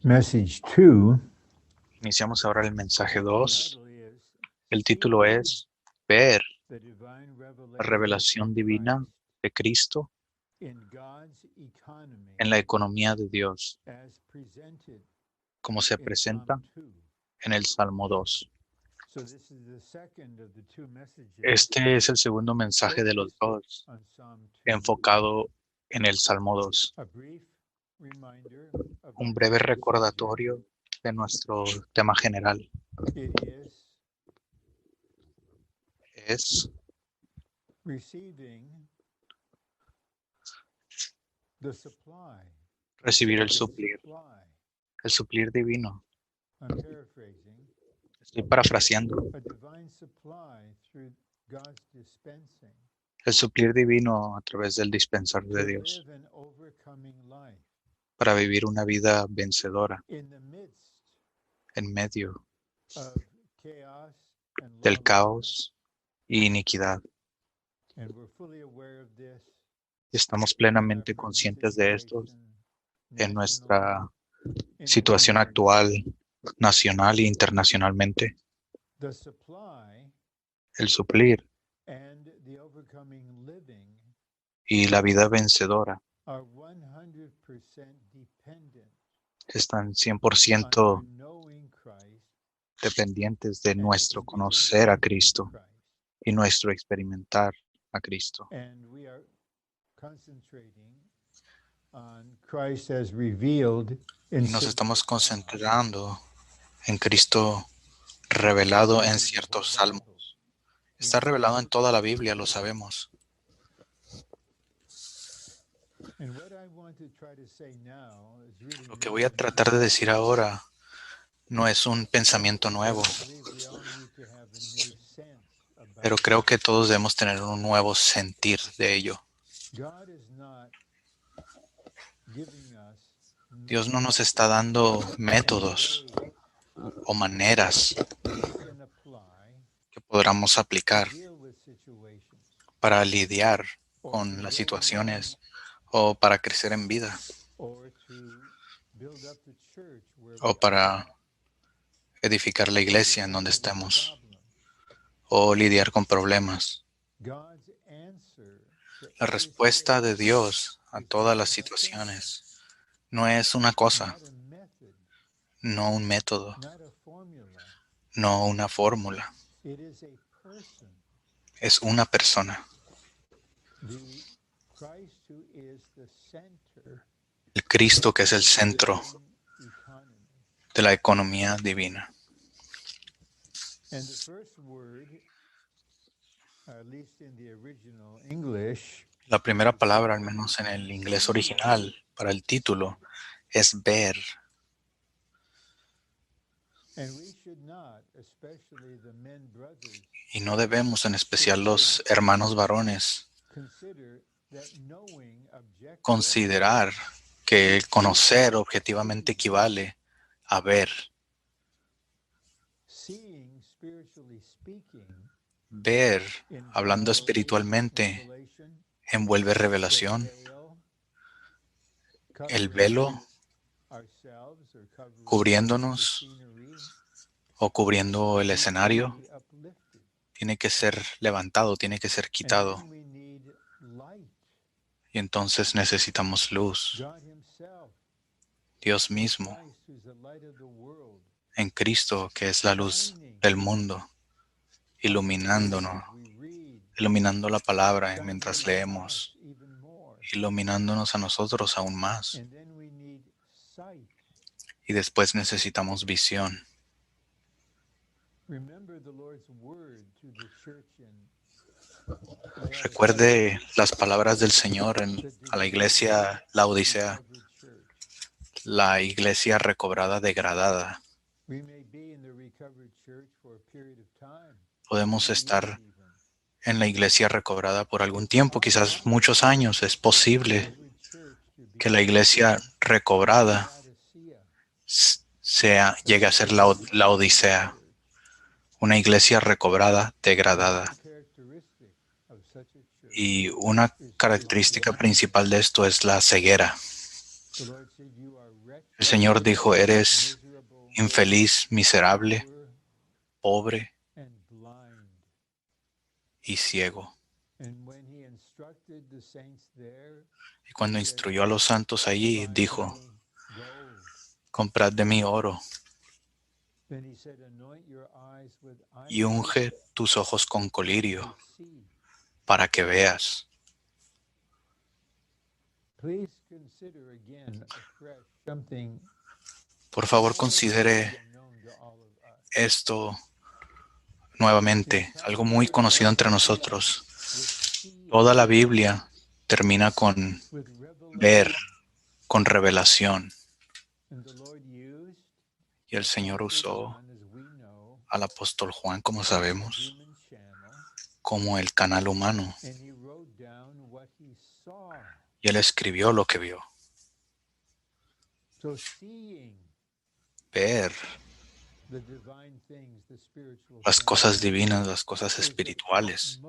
Message 2. Iniciamos ahora el mensaje 2. El título es Ver la revelación divina de Cristo en la economía de Dios, como se presenta en el Salmo 2. Este es el segundo mensaje de los dos, enfocado en el Salmo 2. Un breve recordatorio de nuestro tema general es recibir el suplir divino. Estoy parafraseando. El suplir divino a través del dispensar de Dios para vivir una vida vencedora en medio del caos y iniquidad. Estamos plenamente conscientes de esto en nuestra situación actual, nacional e internacionalmente. El suplir y la vida vencedora están 100% dependientes de nuestro conocer a Cristo y nuestro experimentar a Cristo. Y nos estamos concentrando en Cristo revelado en ciertos salmos. Está revelado en toda la Biblia, lo sabemos. Lo que voy a tratar de decir ahora no es un pensamiento nuevo, pero creo que todos debemos tener un nuevo sentir de ello. Dios no nos está dando métodos o maneras que podamos aplicar para lidiar con las situaciones o para crecer en vida o para edificar la iglesia en donde estemos o lidiar con problemas. La respuesta de Dios a todas las situaciones no es una cosa, no un método, no una fórmula. Es una persona. El Cristo que es el centro de la economía divina. La primera palabra, al menos en el inglés original, para el título, es ver. Y no debemos, en especial los hermanos varones, considerar que el conocer objetivamente equivale a ver. Ver, hablando espiritualmente, envuelve revelación. El velo cubriéndonos o cubriendo el escenario tiene que ser levantado, tiene que ser quitado. Y entonces necesitamos luz. Dios mismo, en Cristo, que es la luz del mundo, iluminándonos, iluminando la palabra mientras leemos, iluminándonos a nosotros aún más. Y después necesitamos visión. Recuerde las palabras del Señor a la iglesia Laodicea, la iglesia recobrada, degradada. Podemos estar en la iglesia recobrada por algún tiempo, quizás muchos años. Es posible que la iglesia recobrada llegue a ser la Odisea, una iglesia recobrada, degradada. Y una característica principal de esto es la ceguera. El Señor dijo, eres infeliz, miserable, pobre y ciego. Y cuando instruyó a los santos allí, dijo, comprad de mí oro y unge tus ojos con colirio para que veas. Por favor, considere esto nuevamente, algo muy conocido entre nosotros. Toda la Biblia termina con ver, con revelación. Y el Señor usó al apóstol Juan, como sabemos, como el canal humano. Y él escribió lo que vio. Ver las cosas divinas, las cosas espirituales,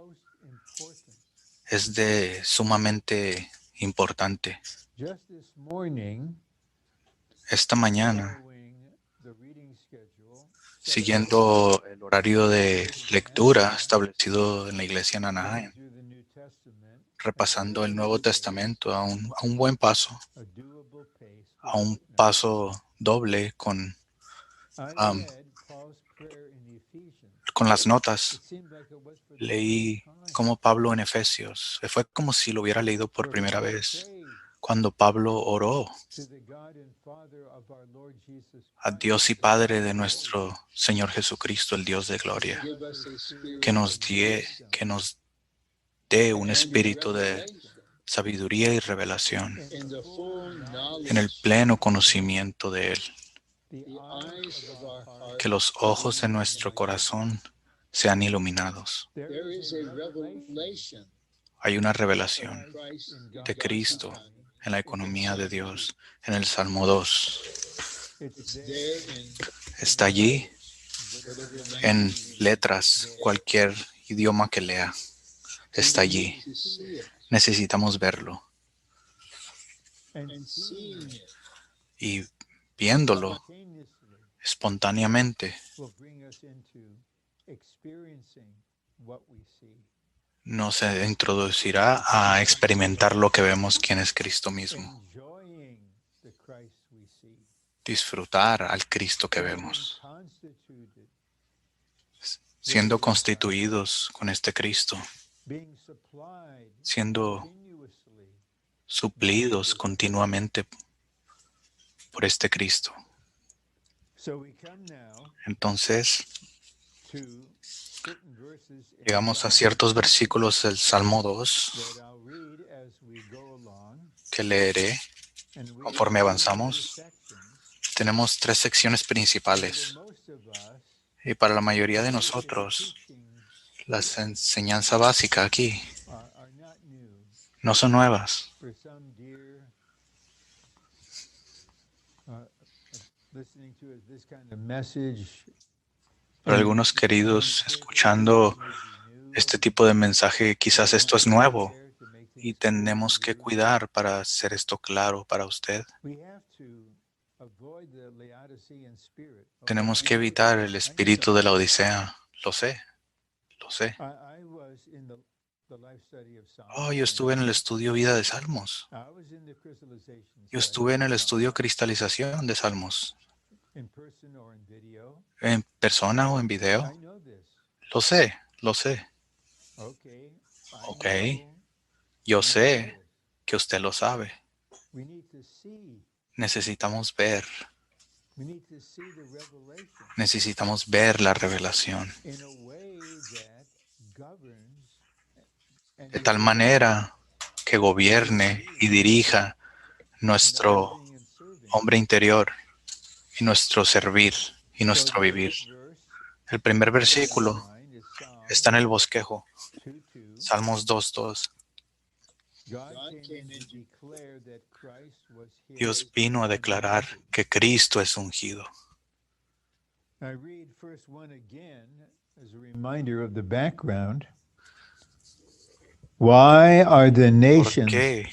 es de sumamente importante. Esta mañana, siguiendo el horario de lectura establecido en la iglesia en Anaheim, repasando el Nuevo Testamento a un buen paso, a un paso doble con las notas, leí como Pablo en Efesios. Fue como si lo hubiera leído por primera vez. Cuando Pablo oró a Dios y Padre de nuestro Señor Jesucristo, el Dios de gloria, que nos dé un espíritu de sabiduría y revelación en el pleno conocimiento de Él. Que los ojos de nuestro corazón sean iluminados. Hay una revelación de Cristo en la economía de Dios, en el Salmo 2. Está allí en letras, cualquier idioma que lea. Está allí. Necesitamos verlo. Y viéndolo espontáneamente, nos introducirá a experimentar lo que vemos, quien es Cristo mismo. Disfrutar al Cristo que vemos. Siendo constituidos con este Cristo. Siendo suplidos continuamente por este Cristo. Entonces, llegamos a ciertos versículos del Salmo 2 que leeré conforme avanzamos. Tenemos 3 secciones principales y para la mayoría de nosotros la enseñanza básica aquí no son nuevas. Para algunos queridos, escuchando este tipo de mensaje, quizás esto es nuevo y tenemos que cuidar para hacer esto claro para usted. Tenemos que evitar el espíritu de la Odisea. Lo sé, lo sé. Yo estuve en el estudio Vida de Salmos. Yo estuve en el estudio Cristalización de Salmos. En persona o en video. Lo sé, lo sé. Ok. Yo sé que usted lo sabe. Necesitamos ver. Necesitamos ver la revelación. De tal manera que gobierne y dirija nuestro hombre interior y nuestro servir y nuestro vivir. El primer versículo está en el bosquejo, Salmos 2:2. Dios vino a declarar que Cristo es ungido. Why are the ¿Por nations qué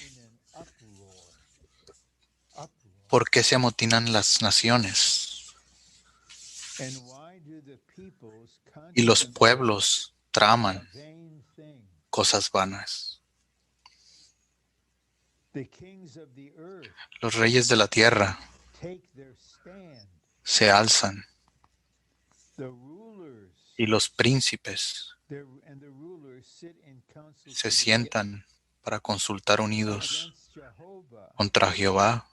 ¿Por qué se amotinan las naciones y los pueblos traman cosas vanas? Los reyes de la tierra se alzan y los príncipes se sientan para consultar unidos contra Jehová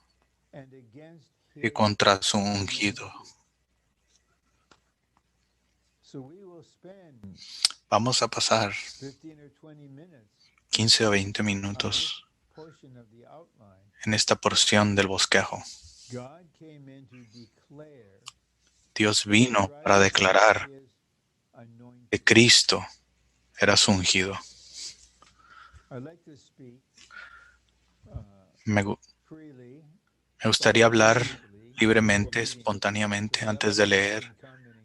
y contra su ungido. Vamos a pasar 15 o 20 minutos en esta porción del bosquejo. Dios vino para declarar que Cristo era su ungido. Me gustaría hablar libremente, espontáneamente, antes de leer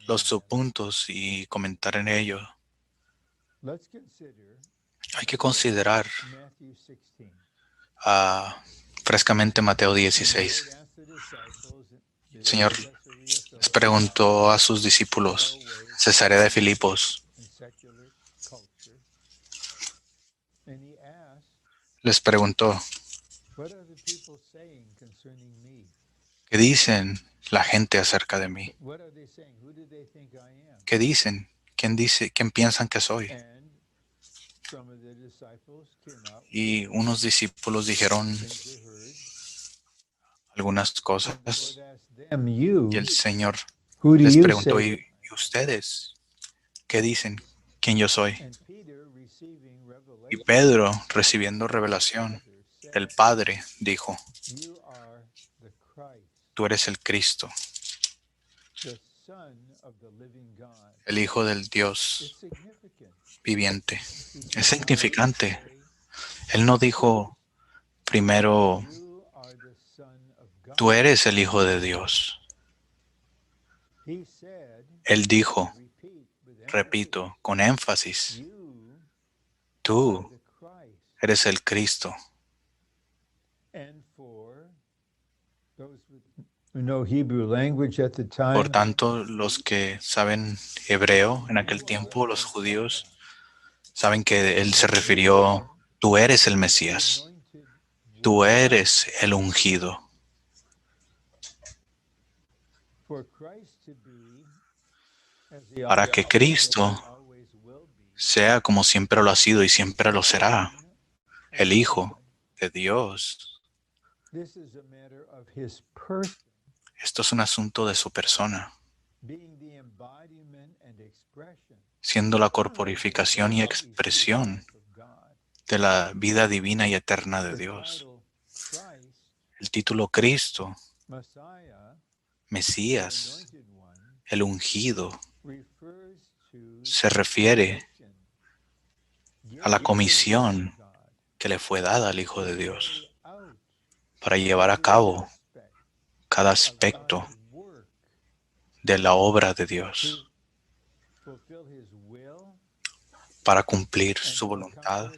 los subpuntos y comentar en ello. Hay que considerar frescamente Mateo 16. El Señor les preguntó a sus discípulos, Cesarea de Filipos, les preguntó, ¿qué dicen la gente acerca de mí? ¿Qué dicen? ¿Quién piensan que soy? Y unos discípulos dijeron algunas cosas. Y el Señor les preguntó, ¿y ustedes qué dicen? ¿Quién yo soy? Y Pedro, recibiendo revelación del Padre, dijo, tú eres el Cristo, el Hijo del Dios viviente. Es significante. Él no dijo primero, tú eres el Hijo de Dios. Él dijo, repito, con énfasis, tú eres el Cristo. Por tanto, los que saben hebreo en aquel tiempo, los judíos, saben que él se refirió, tú eres el Mesías, tú eres el ungido. Para que Cristo sea como siempre lo ha sido y siempre lo será, el Hijo de Dios. Esto es un asunto de su persona, siendo la corporificación y expresión de la vida divina y eterna de Dios. El título Cristo, Mesías, el ungido, se refiere a la comisión que le fue dada al Hijo de Dios para llevar a cabo cada aspecto de la obra de Dios, para cumplir su voluntad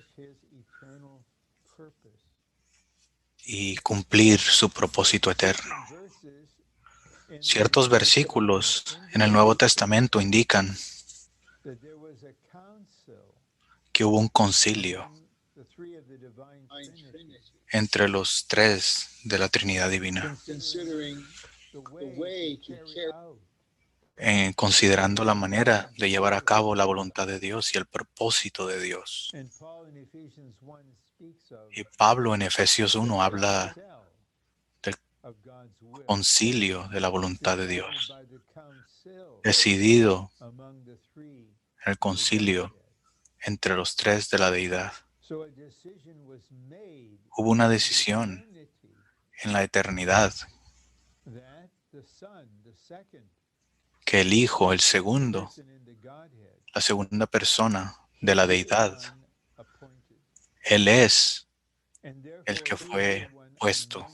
y cumplir su propósito eterno. Ciertos versículos en el Nuevo Testamento indican que hubo un concilio entre los tres de la Trinidad Divina, considerando la manera de llevar a cabo la voluntad de Dios y el propósito de Dios. Y Pablo en Efesios 1 habla del concilio de la voluntad de Dios, decidido en el concilio entre los tres de la deidad. Hubo una decisión en la eternidad que el Hijo, el segundo, la segunda persona de la deidad, Él es el que fue puesto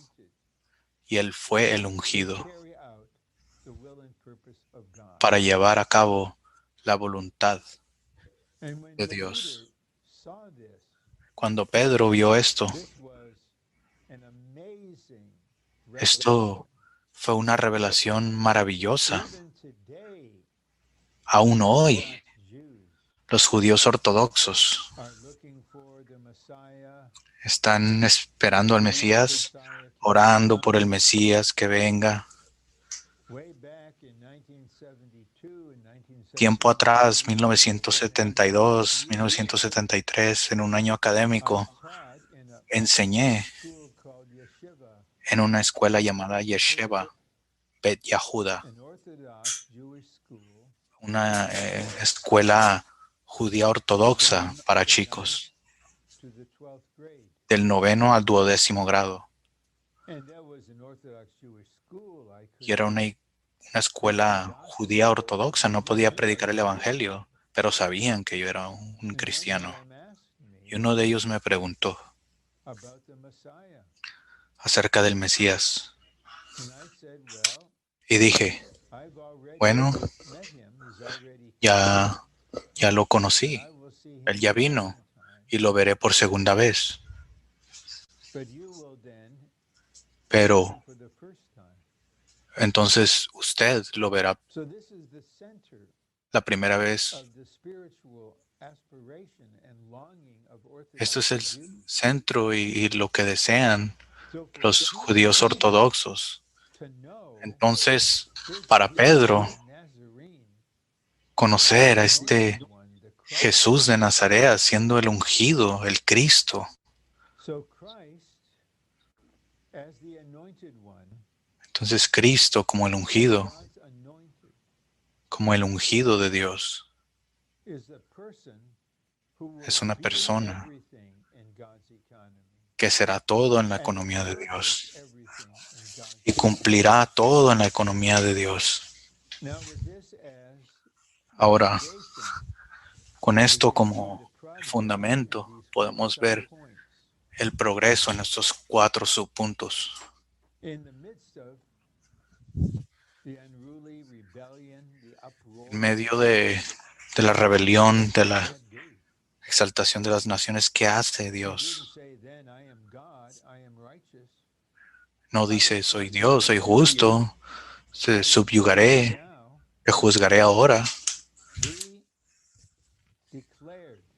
y Él fue el ungido para llevar a cabo la voluntad de Dios. Cuando Pedro vio esto, Esto fue una revelación maravillosa. Aún hoy, los judíos ortodoxos están esperando al Mesías, orando por el Mesías que venga. Tiempo atrás, 1972, 1973, en un año académico, enseñé en una escuela llamada Yeshiva, Bet Yahuda, una escuela judía ortodoxa para chicos, del 9º al 12º grado. Y era una escuela judía ortodoxa, no podía predicar el evangelio, pero sabían que yo era un cristiano. Y uno de ellos me preguntó acerca del Mesías. Y dije, bueno, ya lo conocí. Él ya vino y lo veré por segunda vez. Pero entonces usted lo verá la primera vez. Esto es el centro y lo que desean los judíos ortodoxos. Entonces, para Pedro, conocer a este Jesús de Nazaret siendo el ungido, el Cristo. Entonces, Cristo como el ungido de Dios, es una persona que será todo en la economía de Dios y cumplirá todo en la economía de Dios. Ahora, con esto como fundamento, podemos ver el progreso en estos 4 subpuntos. En medio de la rebelión, de la exaltación de las naciones, ¿qué hace Dios? No dice, soy Dios, soy justo, te subyugaré, te juzgaré ahora.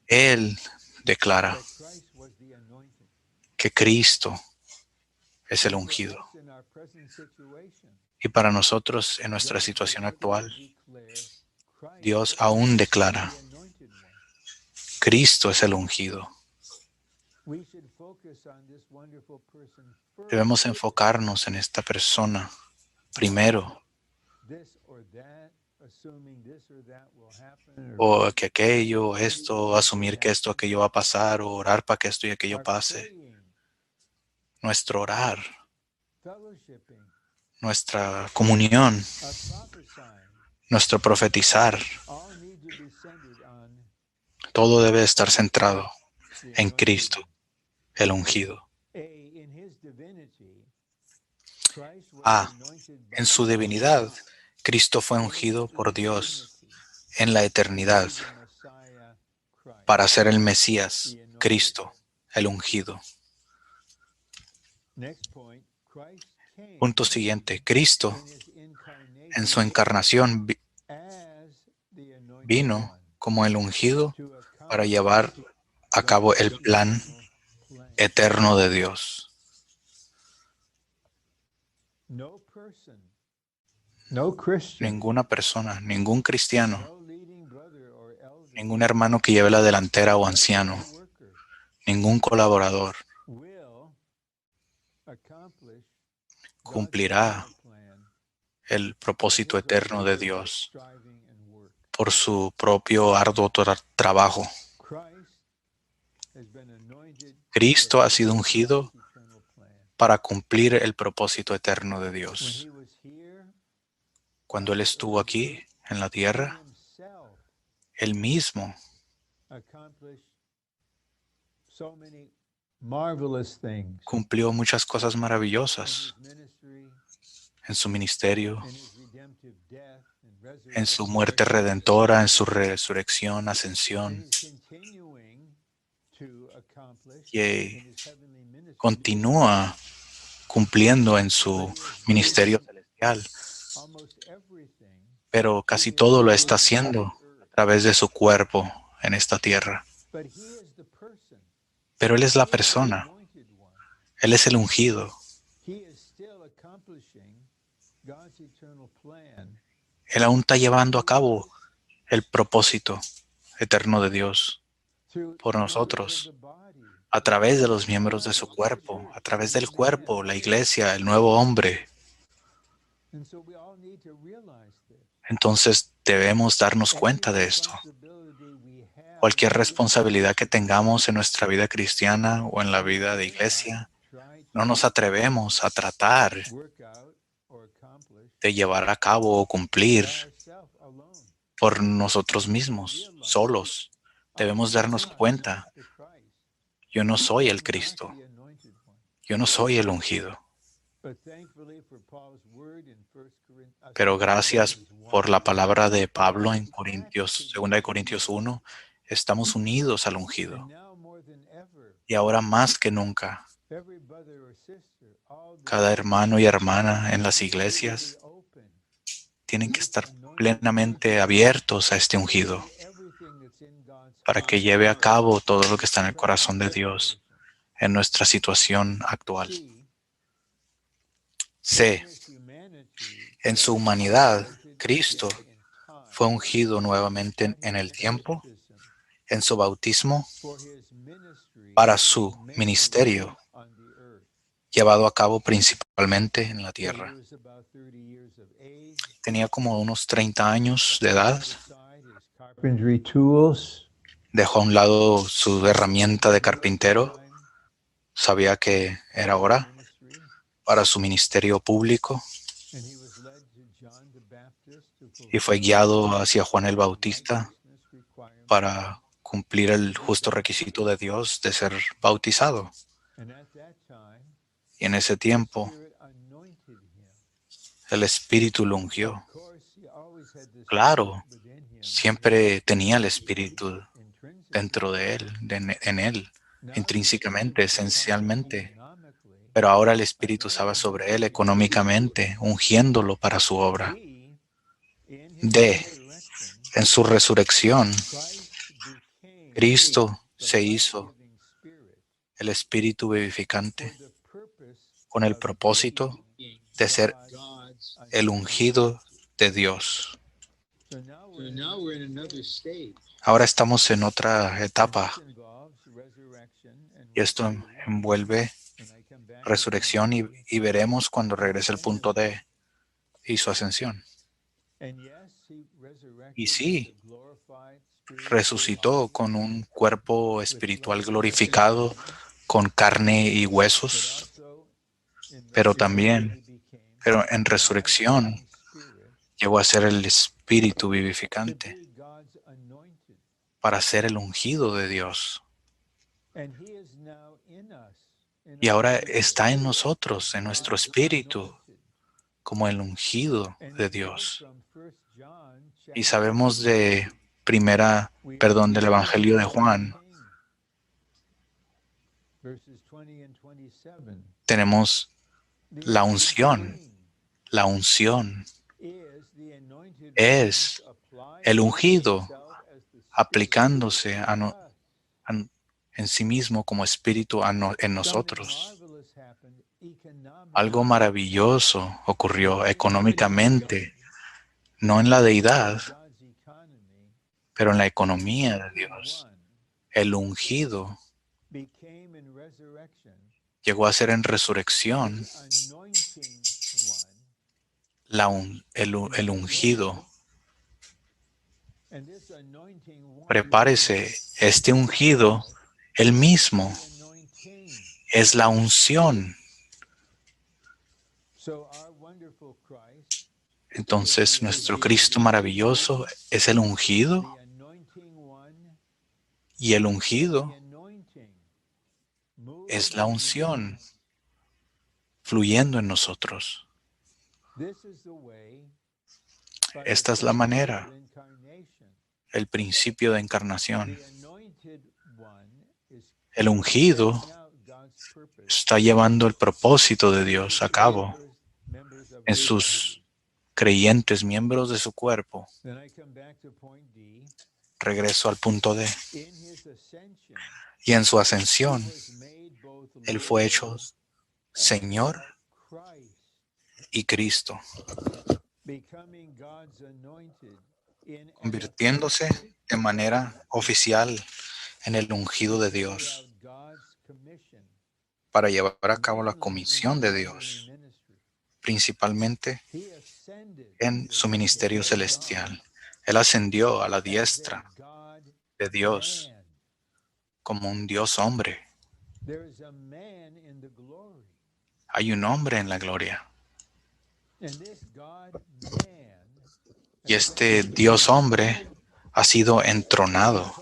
Él declara que Cristo es el ungido. Y para nosotros, en nuestra situación actual, Dios aún declara, Cristo es el ungido. Debemos enfocarnos en esta persona primero, o que aquello, esto, asumir que esto, aquello va a pasar, o orar para que esto y aquello pase. Nuestro orar, nuestra comunión, nuestro profetizar, todo debe estar centrado en Cristo, el ungido. En su divinidad, Cristo fue ungido por Dios en la eternidad para ser el Mesías, Cristo, el ungido. Punto siguiente. Cristo, en su encarnación, vino como el ungido para llevar a cabo el plan eterno de Dios. Ninguna persona, ningún cristiano, ningún hermano que lleve la delantera o anciano, ningún colaborador cumplirá el propósito eterno de Dios por su propio arduo trabajo. Cristo ha sido ungido para cumplir el propósito eterno de Dios. Cuando Él estuvo aquí en la tierra, Él mismo cumplió muchas cosas maravillosas en su ministerio, en su muerte redentora, en su resurrección, ascensión, y continúa cumpliendo en su ministerio celestial, pero casi todo lo está haciendo a través de su cuerpo en esta tierra. Pero Él es la persona, Él es el ungido. Él aún está llevando a cabo el propósito eterno de Dios por nosotros, a través de los miembros de su cuerpo, a través del cuerpo, la iglesia, el nuevo hombre. Entonces debemos darnos cuenta de esto. Cualquier responsabilidad que tengamos en nuestra vida cristiana o en la vida de iglesia, no nos atrevemos a tratar de llevar a cabo o cumplir por nosotros mismos, solos. Debemos darnos cuenta, yo no soy el Cristo, yo no soy el ungido. Pero gracias por la palabra de Pablo en Corintios, 2 Corintios 1, estamos unidos al ungido. Y ahora más que nunca, cada hermano y hermana en las iglesias tienen que estar plenamente abiertos a este ungido para que lleve a cabo todo lo que está en el corazón de Dios en nuestra situación actual. C. En su humanidad, Cristo fue ungido nuevamente en el tiempo, en su bautismo, para su ministerio, llevado a cabo principalmente en la tierra. Tenía como unos 30 años de edad. Dejó a un lado su herramienta de carpintero. Sabía que era hora para su ministerio público y fue guiado hacia Juan el Bautista para cumplir el justo requisito de Dios de ser bautizado. Y en ese tiempo, el Espíritu lo ungió. Claro, siempre tenía el Espíritu dentro de él, en él, intrínsecamente, esencialmente. Pero ahora el Espíritu estaba sobre él económicamente, ungiéndolo para su obra. D. En su resurrección, Cristo se hizo el Espíritu vivificante con el propósito de ser el ungido de Dios. Ahora estamos en otra etapa y esto envuelve resurrección y veremos cuando regrese el punto D y su ascensión. Y sí, resucitó con un cuerpo espiritual glorificado, con carne y huesos, pero en resurrección llegó a ser el Espíritu vivificante para ser el ungido de Dios. Y ahora está en nosotros, en nuestro espíritu, como el ungido de Dios. Y sabemos del Evangelio de Juan. Tenemos la unción. La unción es el ungido aplicándose en sí mismo como espíritu en nosotros. Algo maravilloso ocurrió económicamente, no en la deidad, pero en la economía de Dios. El ungido llegó a ser en resurrección el ungido. Prepárese, este ungido, el mismo, es la unción. Entonces, nuestro Cristo maravilloso es el ungido y el ungido es la unción fluyendo en nosotros. Esta es la manera, el principio de encarnación. El ungido está llevando el propósito de Dios a cabo en sus creyentes, miembros de su cuerpo. Regreso al punto D. Y en su ascensión, Él fue hecho Señor y Cristo, convirtiéndose de manera oficial en el ungido de Dios para llevar a cabo la comisión de Dios, principalmente en su ministerio celestial. Él ascendió a la diestra de Dios como un Dios hombre. Hay un hombre en la gloria. Y este Dios hombre ha sido entronado.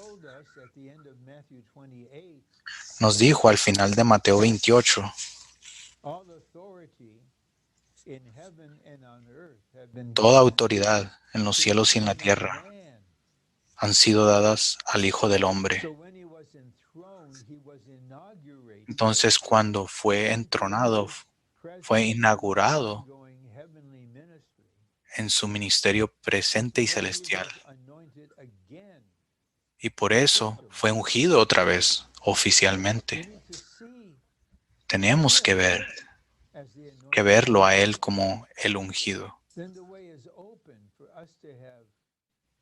Nos dijo al final de Mateo 28, toda autoridad en los cielos y en la tierra han sido dadas al Hijo del Hombre. Entonces, cuando fue entronado, fue inaugurado en su ministerio presente y celestial. Y por eso fue ungido otra vez, oficialmente. Tenemos que verlo a Él como el ungido.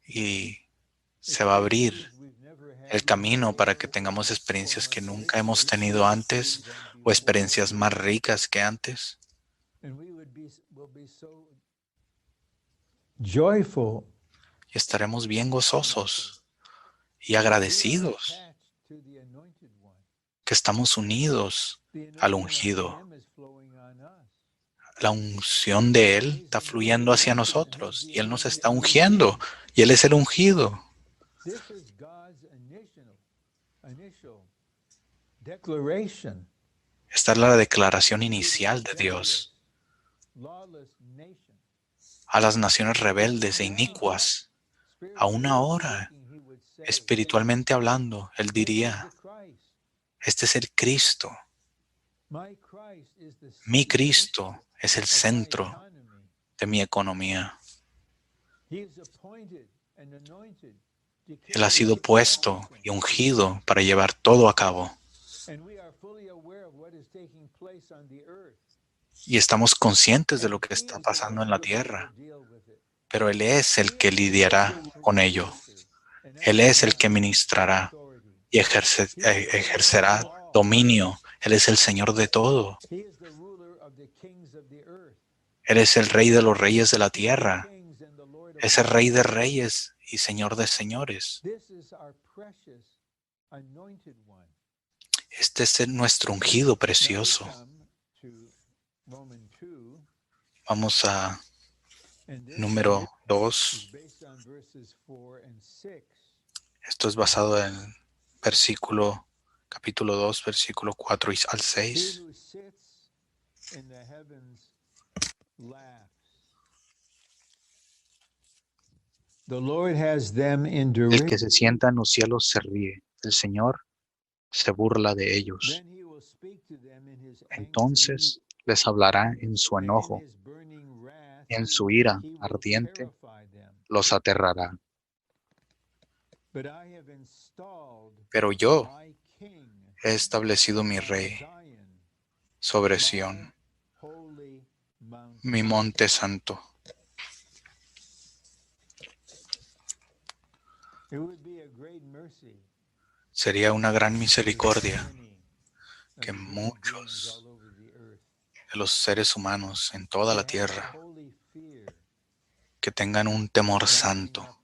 Y se va a abrir el camino para que tengamos experiencias que nunca hemos tenido antes o experiencias más ricas que antes. Y estaremos bien gozosos y agradecidos que estamos unidos al ungido. La unción de Él está fluyendo hacia nosotros y Él nos está ungiendo y Él es el ungido. Esta es la declaración inicial de Dios a las naciones rebeldes e inicuas. Aún ahora, espiritualmente hablando, Él diría, este es el Cristo. Mi Cristo es el centro de mi economía. Él ha sido puesto y ungido para llevar todo a cabo. Y estamos conscientes de lo que está pasando en la tierra, pero Él es el que lidiará con ello. Él es el que ministrará y ejercerá dominio. Él es el Señor de todo. Él es el Rey de los reyes de la tierra. Es el Rey de reyes y Señor de señores. Este es nuestro ungido precioso. Vamos a número 2. Esto es basado en capítulo 2, versículo 4 al 6. El que se sienta en los cielos se ríe. El Señor se burla de ellos. Entonces les hablará en su enojo. En su ira ardiente los aterrará. Pero yo he establecido mi rey sobre Sión, mi monte santo. Sería una gran misericordia que muchos de los seres humanos en toda la tierra que tengan un temor santo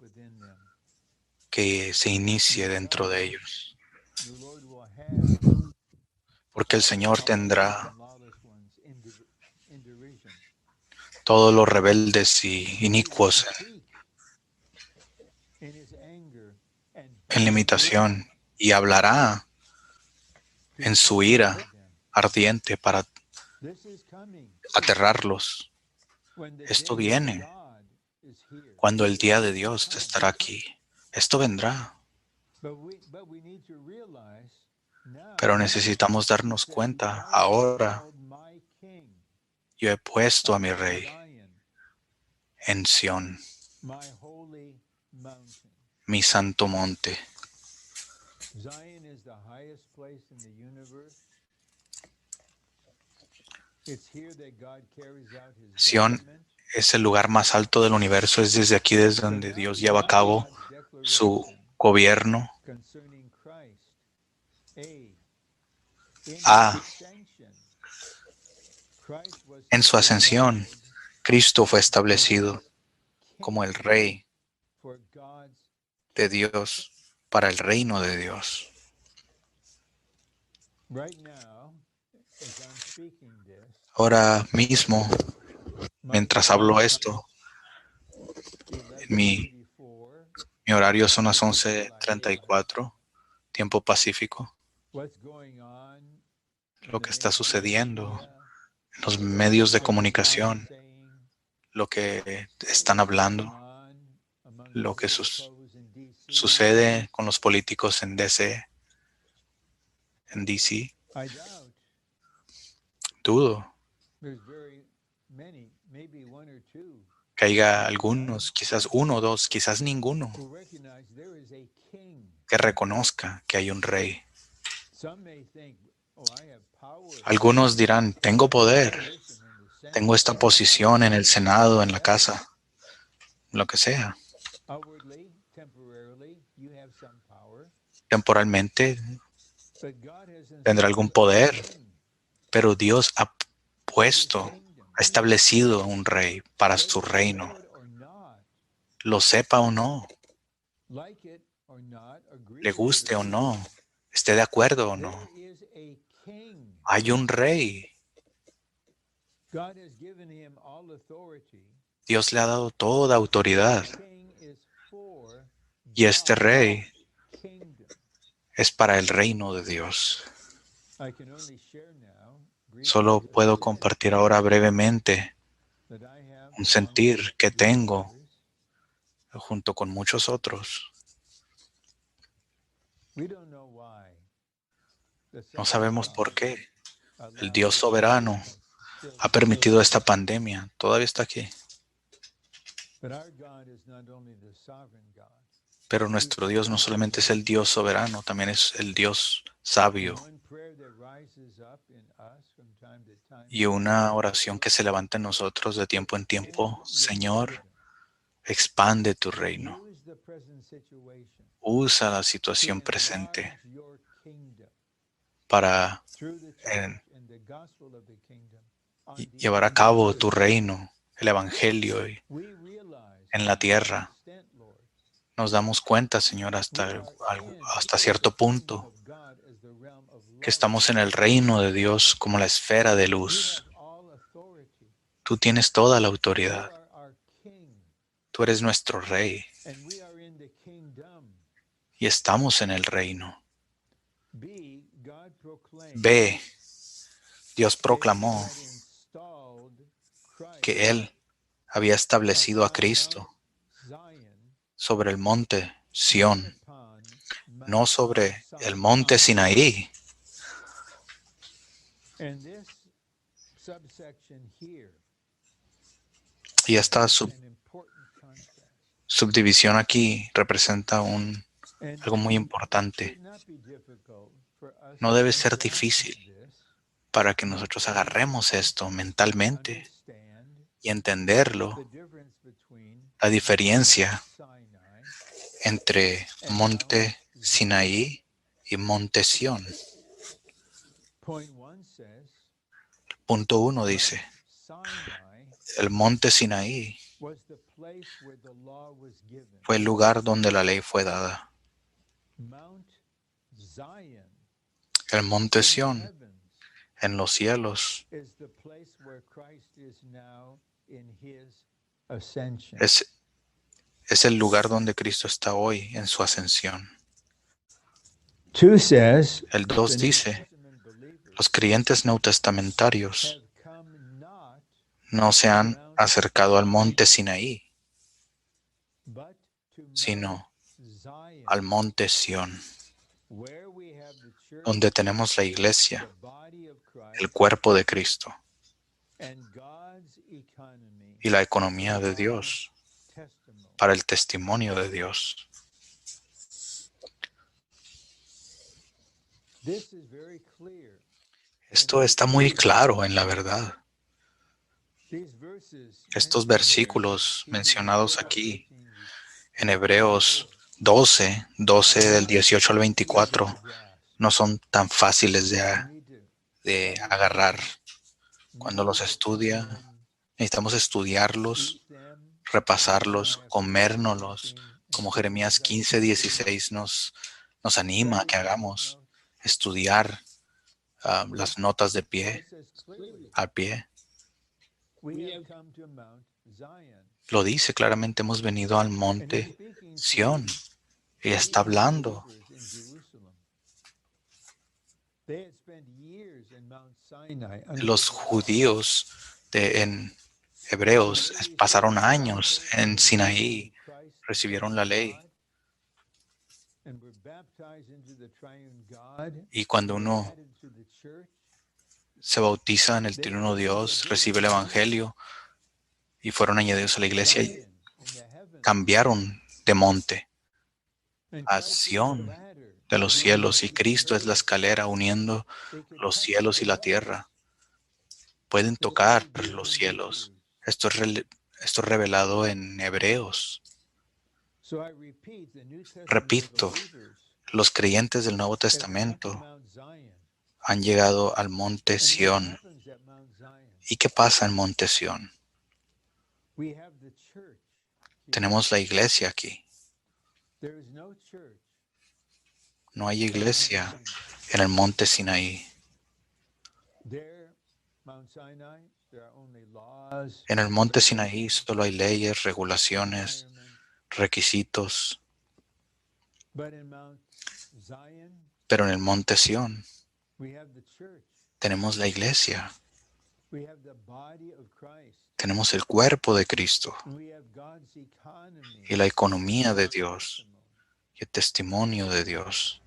que se inicie dentro de ellos. Porque el Señor tendrá todos los rebeldes y inicuos en limitación y hablará en su ira ardiente para aterrarlos. Esto viene cuando el día de Dios estará aquí. Esto vendrá. Pero necesitamos darnos cuenta, ahora yo he puesto a mi rey en Sión, mi santo monte. Sión es el lugar más alto del universo, es desde aquí desde donde Dios lleva a cabo su gobierno. En su ascensión, Cristo fue establecido como el Rey de Dios para el reino de Dios. Ahora mismo, mientras hablo esto, mi horario son las 11:34, tiempo pacífico. Lo que está sucediendo en los medios de comunicación, lo que están hablando, lo que sucede con los políticos en DC, dudo que haya algunos, quizás uno o dos, quizás ninguno, que reconozca que hay un rey. Algunos dirán, tengo poder, tengo esta posición en el Senado, en la casa, lo que sea. Temporalmente tendrá algún poder, pero Dios ha establecido un rey para su reino. Lo sepa o no, le guste o no, esté de acuerdo o no. Hay un rey. Dios le ha dado toda autoridad. Y este rey es para el reino de Dios. Solo puedo compartir ahora brevemente un sentir que tengo junto con muchos otros. No sabemos por qué el Dios soberano ha permitido esta pandemia. Todavía está aquí. Pero nuestro Dios no solamente es el Dios soberano, también es el Dios sabio. Y una oración que se levanta en nosotros de tiempo en tiempo: Señor, expande tu reino. Usa la situación presente para llevar a cabo tu reino, el Evangelio en la tierra. Nos damos cuenta, Señor, hasta cierto punto, que estamos en el reino de Dios como la esfera de luz. Tú tienes toda la autoridad. Tú eres nuestro Rey. Y estamos en el reino. B. Dios proclamó que Él había establecido a Cristo sobre el monte Sión, no sobre el monte Sinaí. Y esta subdivisión aquí representa algo muy importante. No debe ser difícil para que nosotros agarremos esto mentalmente y entenderlo, la diferencia entre monte Sinaí y monte Sión. Punto 1 dice, el monte Sinaí fue el lugar donde la ley fue dada. El monte Sión, en los cielos, es el lugar donde Cristo está hoy en su ascensión. El 2 dice, los creyentes neotestamentarios no se han acercado al monte Sinaí, sino al monte Sión. donde tenemos la iglesia, el cuerpo de Cristo y la economía de Dios para el testimonio de Dios. Esto está muy claro en la verdad. Estos versículos mencionados aquí en Hebreos 12 del 18 al 24, no son tan fáciles de agarrar. Cuando los estudia, necesitamos estudiarlos, repasarlos, comérnoslos, como Jeremías 15:16 nos anima a que hagamos, estudiar las notas de pie, a pie. Lo dice claramente, hemos venido al monte Sión y está hablando. Los judíos en Hebreos pasaron años en Sinaí, recibieron la ley. Y cuando uno se bautiza en el triuno Dios, recibe el Evangelio y fueron añadidos a la iglesia, y cambiaron de monte a Sión de los cielos, y Cristo es la escalera uniendo los cielos y la tierra. Pueden tocar los cielos. Esto es revelado en Hebreos. Repito, los creyentes del Nuevo Testamento han llegado al monte Sión. ¿Y qué pasa en monte Sión? Tenemos la iglesia aquí. No hay iglesia en el monte Sinaí. En el monte Sinaí solo hay leyes, regulaciones, requisitos. Pero en el monte Sión tenemos la iglesia. Tenemos el cuerpo de Cristo y la economía de Dios y el testimonio de Dios.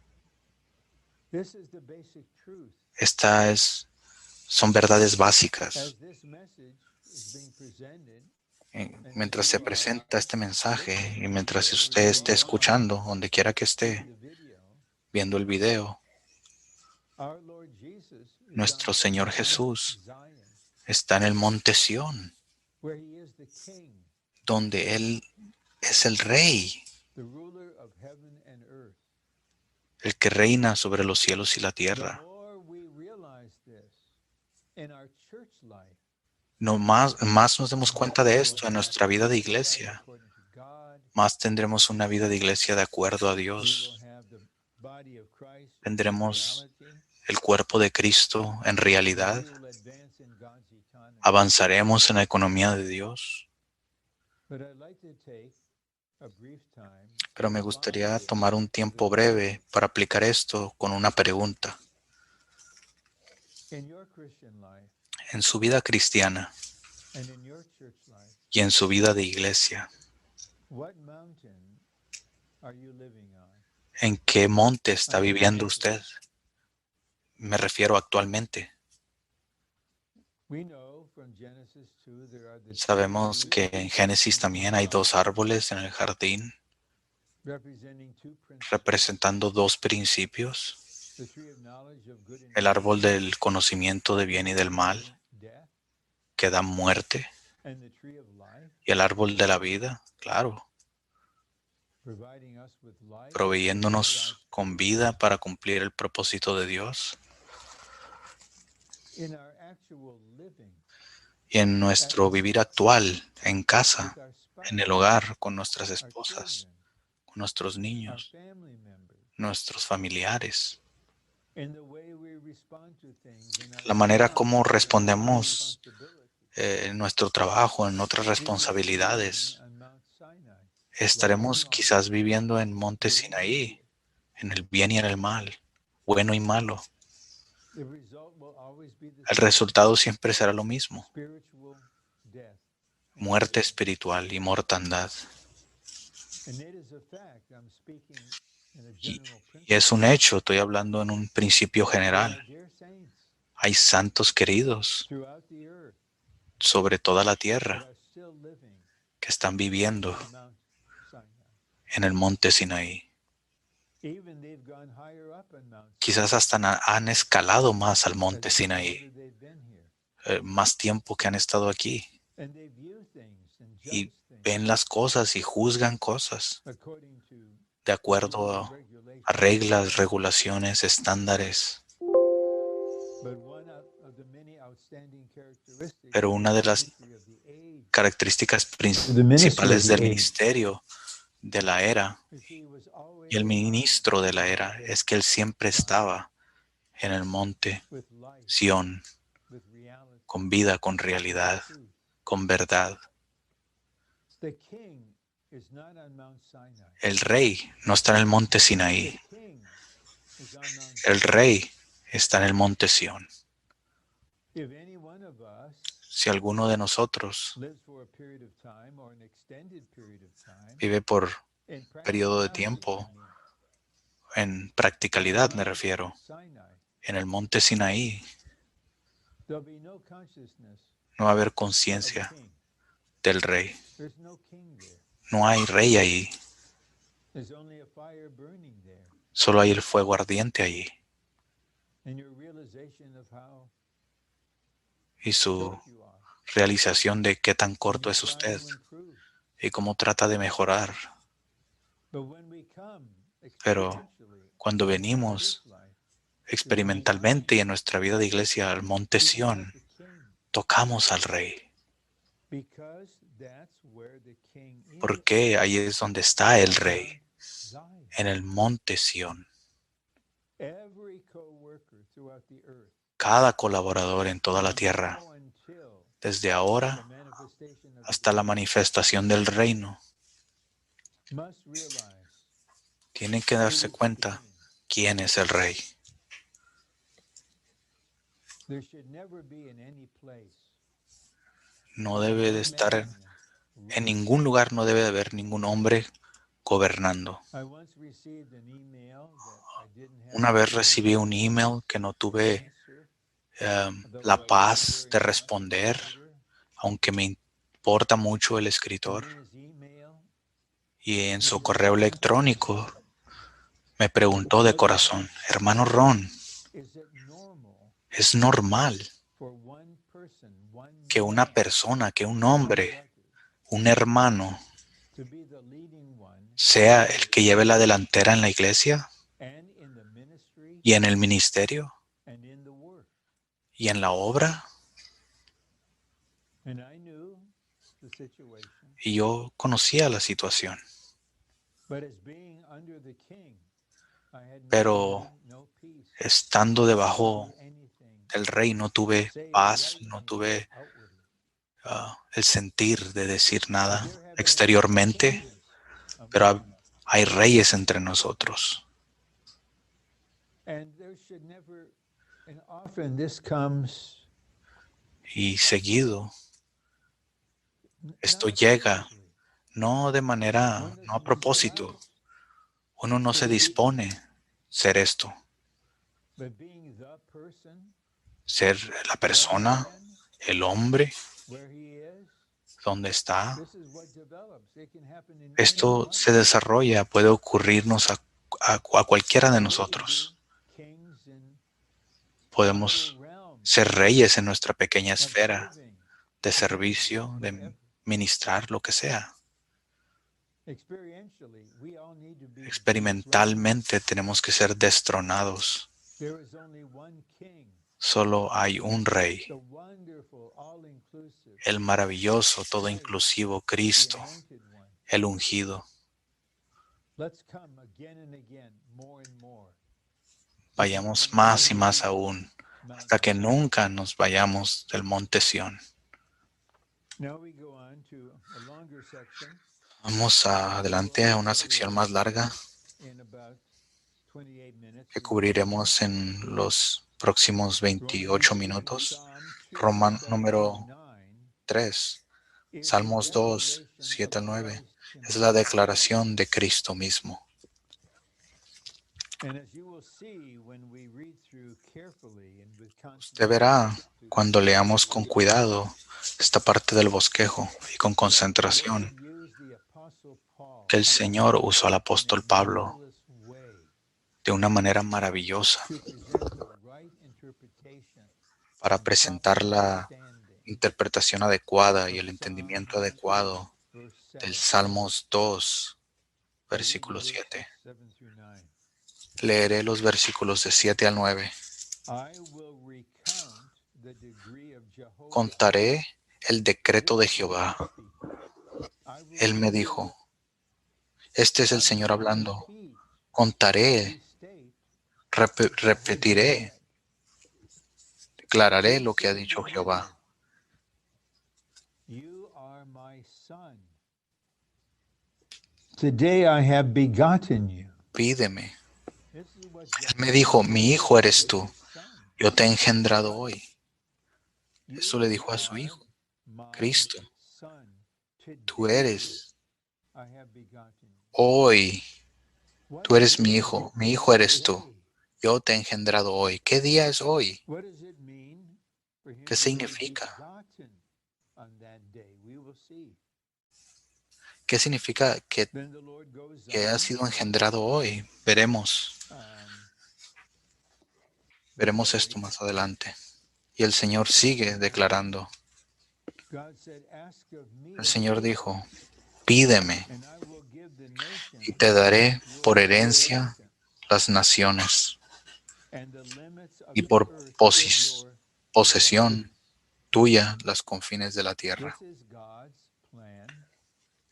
Son verdades básicas. Mientras se presenta este mensaje y mientras usted esté escuchando, donde quiera que esté, viendo el video, nuestro Señor Jesús está en el monte Sión, donde Él es el Rey, el que reina sobre los cielos y la tierra. No más nos demos cuenta de esto en nuestra vida de iglesia, más tendremos una vida de iglesia de acuerdo a Dios. Tendremos el cuerpo de Cristo en realidad. Avanzaremos en la economía de Dios. Pero me gustaría tomar un tiempo breve para aplicar esto con una pregunta. En su vida cristiana y en su vida de iglesia, ¿en qué monte está viviendo usted? Me refiero actualmente. Sabemos que en Génesis también hay 2 árboles en el jardín representando 2 principios. El árbol del conocimiento de bien y del mal, que da muerte, y el árbol de la vida, claro, proveyéndonos con vida para cumplir el propósito de Dios. Y en nuestro vivir actual, en casa, en el hogar, con nuestras esposas, con nuestros niños, nuestros familiares, la manera como respondemos en nuestro trabajo, en otras responsabilidades. Estaremos quizás viviendo en monte Sinaí, en el bien y en el mal, bueno y malo. El resultado siempre será lo mismo: muerte espiritual y mortandad. Y es un hecho, estoy hablando en un principio general. Hay santos queridos sobre toda la tierra que están viviendo en el monte Sinaí. Quizás hasta han escalado más al monte Sinaí, más tiempo que han estado aquí. Y ven las cosas y juzgan cosas de acuerdo a reglas, regulaciones, estándares. Pero una de las características principales del ministerio de la era y el ministro de la era es que él siempre estaba en el monte Sión, con vida, con realidad, con verdad. El rey no está en el monte Sinaí. El rey está en el monte Sión. Si alguno de nosotros vive por periodo de tiempo, en practicalidad me refiero, en el monte Sinaí, no va a haber conciencia del rey. No hay rey ahí. Solo hay el fuego ardiente allí. Y su realización de qué tan corto es usted y cómo trata de mejorar. Pero cuando venimos experimentalmente y en nuestra vida de iglesia al monte Sión, tocamos al Rey. Porque ahí es donde está el Rey, en el monte Sión. Cada colaborador en toda la tierra, desde ahora hasta la manifestación del reino, tiene que darse cuenta quién es el Rey. No debe de estar en ningún lugar, no debe de haber ningún hombre gobernando. Una vez recibí un email que no tuve la paz de responder, aunque me importa mucho el escritor. Y en su correo electrónico me preguntó de corazón, hermano Ron, ¿es normal que una persona, que un hombre, un hermano, sea el que lleve la delantera en la iglesia y en el ministerio y en la obra? Y yo conocía la situación, pero estando debajo del rey no tuve paz, no tuve el sentir de decir nada exteriormente, pero hay reyes entre nosotros. Y seguido, esto llega no de manera, no a propósito. Uno no se dispone a ser esto. Ser la persona, el hombre, donde está. Esto se desarrolla, puede ocurrirnos a cualquiera de nosotros. Podemos ser reyes en nuestra pequeña esfera de servicio, de ministrar, lo que sea. Experimentalmente tenemos que ser destronados. Solo hay un rey, el maravilloso, todo inclusivo, Cristo, el ungido. Vayamos más y más aún, hasta que nunca nos vayamos del monte Sión. Vamos adelante a una sección más larga que cubriremos en los próximos 28 minutos. Romano número 3, Salmos 2, 7 al 9. Es la declaración de Cristo mismo. Usted verá cuando leamos con cuidado esta parte del bosquejo y con concentración que el Señor usó al apóstol Pablo de una manera maravillosa para presentar la interpretación adecuada y el entendimiento adecuado del Salmos 2, versículo 7. Leeré los versículos de 7 al 9. Contaré el decreto de Jehová. Él me dijo, este es el Señor hablando. Contaré, repetiré, declararé lo que ha dicho Jehová. Today I have begotten you. Pídeme. Él me dijo, mi hijo eres tú. Yo te he engendrado hoy. Eso le dijo a su hijo, Cristo. Tú eres hoy. Tú eres mi hijo eres tú. Yo te he engendrado hoy. ¿Qué día es hoy? ¿Qué significa? ¿Qué significa que ha sido engendrado hoy? Veremos esto más adelante. Y el Señor sigue declarando. El Señor dijo, pídeme y te daré por herencia las naciones y por posesión tuya las confines de la tierra.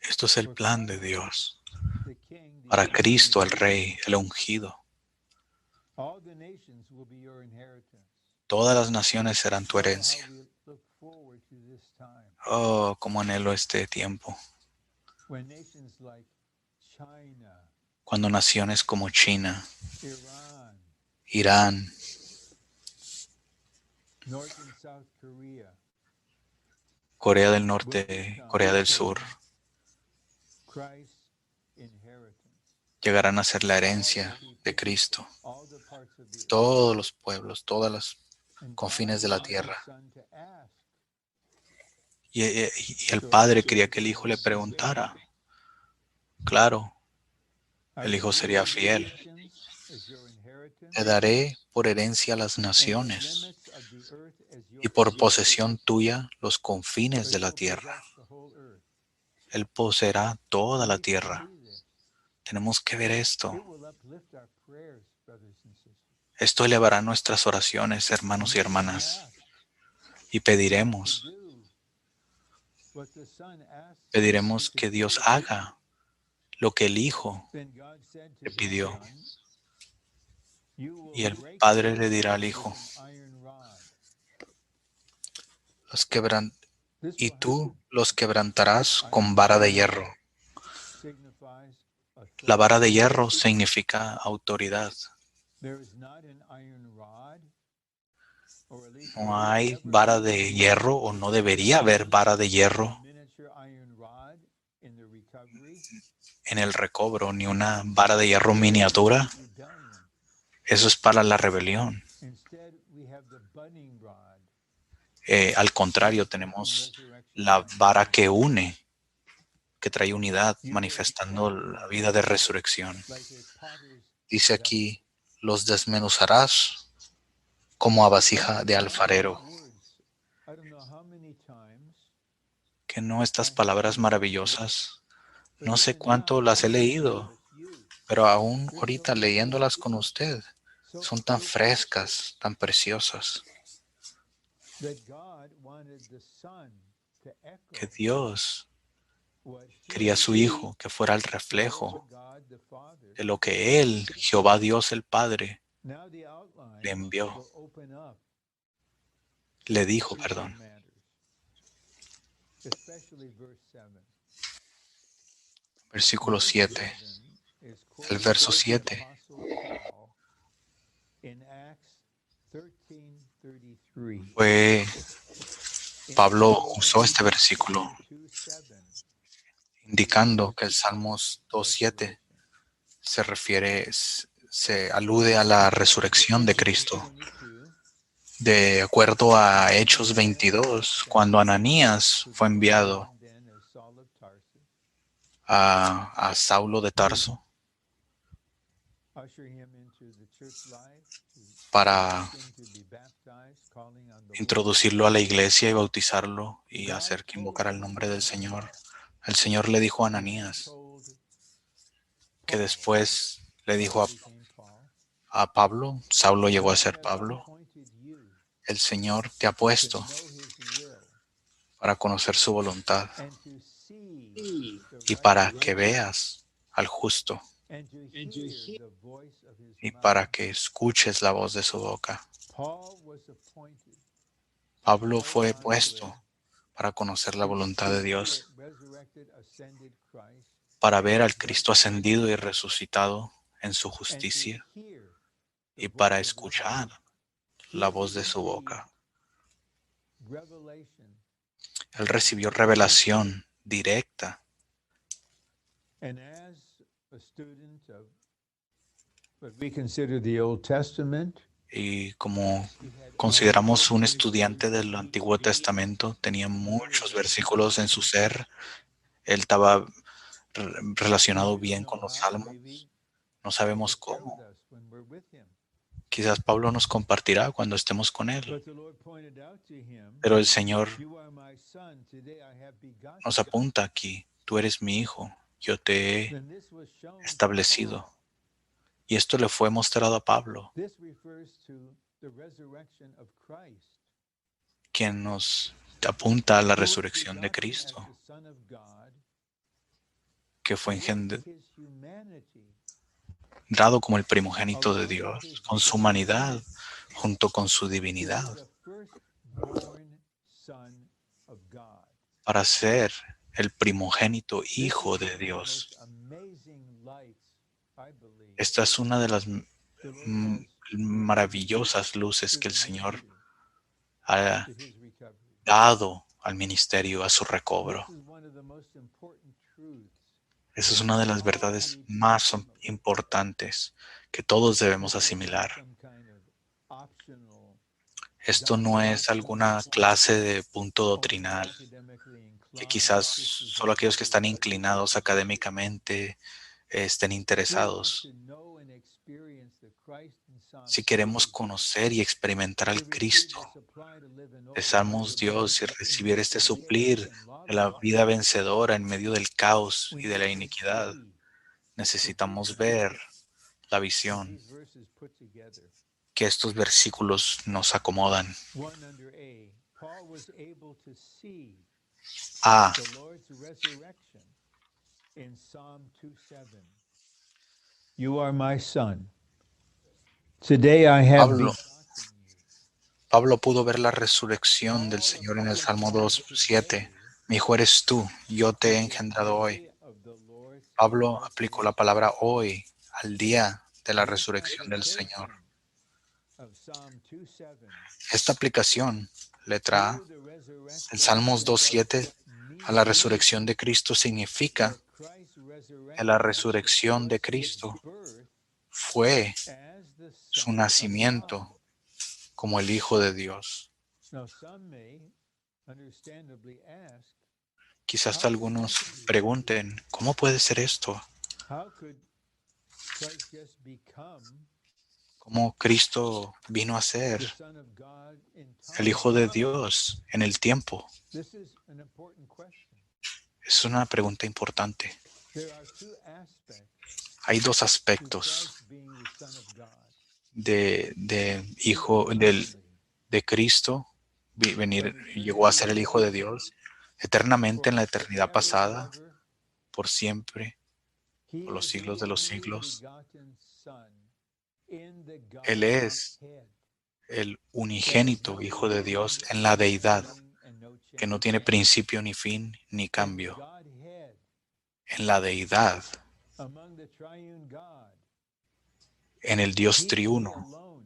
Esto es el plan de Dios para Cristo, el Rey, el ungido. Todas las naciones serán tu herencia. Oh, cómo anhelo este tiempo. Cuando naciones como China, Irán, Corea del Norte, Corea del Sur, llegarán a ser la herencia de Cristo. Todos los pueblos, todas las confines de la tierra. Y el Padre quería que el Hijo le preguntara. Claro, el Hijo sería fiel. Te daré por herencia las naciones y por posesión tuya los confines de la tierra. Él poseerá toda la tierra. Tenemos que ver esto. Esto elevará nuestras oraciones, hermanos y hermanas. Y pediremos que Dios haga lo que el Hijo le pidió. Y el Padre le dirá al Hijo, y tú los quebrantarás con vara de hierro. La vara de hierro significa autoridad. No hay vara de hierro, o no debería haber vara de hierro en el recobro, ni una vara de hierro miniatura. Eso es para la rebelión. Al contrario, tenemos la vara que une, que trae unidad, manifestando la vida de resurrección. Dice aquí, los desmenuzarás como a vasija de alfarero. Que no, estas palabras maravillosas, no sé cuánto las he leído, pero aún ahorita leyéndolas con usted, son tan frescas, tan preciosas. Que Dios quería a su Hijo que fuera el reflejo de lo que Él, Jehová Dios el Padre, le envió. Le dijo, perdón. Versículo 7. El verso 7. Pablo usó este versículo indicando que el Salmos 2.7 se refiere se alude a la resurrección de Cristo. De acuerdo a Hechos 22, cuando Ananías fue enviado a Saulo de Tarso para introducirlo a la iglesia y bautizarlo y hacer que invocara el nombre del Señor, el Señor le dijo a Ananías, que después le dijo a Pablo, Saulo llegó a ser Pablo, el Señor te ha puesto para conocer su voluntad y para que veas al justo y para que escuches la voz de su boca. Pablo fue puesto para conocer la voluntad de Dios, para ver al Cristo ascendido y resucitado en su justicia y para escuchar la voz de su boca. Él recibió revelación directa And as a student of what we consider the Old Testament, y como consideramos un estudiante del Antiguo Testamento, tenía muchos versículos en su ser. Él estaba relacionado bien con los salmos. No sabemos cómo. Quizás Pablo nos compartirá cuando estemos con él. Pero el Señor nos apunta aquí. Tú eres mi hijo. Yo te he establecido. Y esto le fue mostrado a Pablo, quien nos apunta a la resurrección de Cristo, que fue engendrado como el primogénito de Dios, con su humanidad, junto con su divinidad, para ser el primogénito hijo de Dios. Esta es una de las maravillosas luces que el Señor ha dado al ministerio, a su recobro. Esa es una de las verdades más importantes que todos debemos asimilar. Esto no es alguna clase de punto doctrinal que quizás solo aquellos que están inclinados académicamente estén interesados. Si queremos conocer y experimentar al Cristo, besamos Dios y recibir este suplir de la vida vencedora en medio del caos y de la iniquidad, necesitamos ver la visión que estos versículos nos acomodan. A. You are my son. Today I have Pablo pudo ver la resurrección del Señor en el Salmo 2:7. Mi hijo eres tú, yo te he engendrado hoy. Pablo aplicó la palabra hoy al día de la resurrección del Señor. Esta aplicación, letra A, el Salmos 2:7, a la resurrección de Cristo significa que la resurrección de Cristo fue su nacimiento como el Hijo de Dios. Quizás algunos pregunten, ¿cómo puede ser esto? ¿Cómo Cristo vino a ser el Hijo de Dios en el tiempo? Es una pregunta importante. Hay dos aspectos de Cristo llegó a ser el Hijo de Dios eternamente en la eternidad pasada, por siempre, por los siglos de los siglos. Él es el unigénito Hijo de Dios en la deidad, que no tiene principio ni fin ni cambio. En la deidad, en el Dios triuno,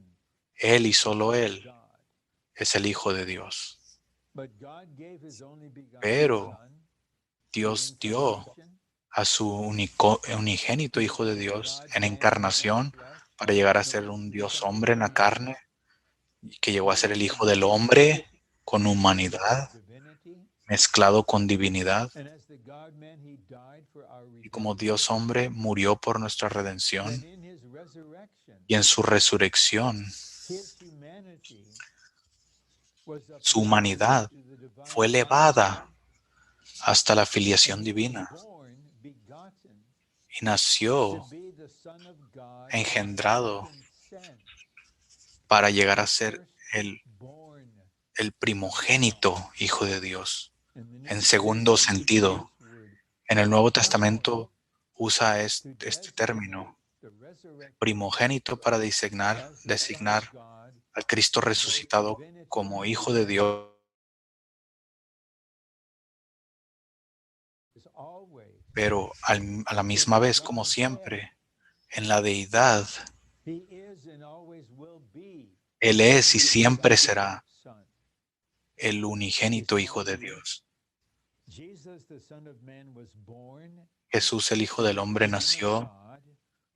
Él y solo Él es el Hijo de Dios. Pero Dios dio a su unigénito Hijo de Dios en encarnación para llegar a ser un Dios hombre en la carne, que llegó a ser el Hijo del Hombre con humanidad, mezclado con divinidad. Y como Dios hombre murió por nuestra redención. Y en su resurrección, su humanidad fue elevada hasta la filiación divina. Y nació engendrado para llegar a ser el primogénito Hijo de Dios. En segundo sentido, en el Nuevo Testamento usa este término, primogénito, para designar al Cristo resucitado como Hijo de Dios, pero a la misma vez, como siempre, en la deidad, Él es y siempre será el unigénito Hijo de Dios. Jesús, el Hijo del Hombre, nació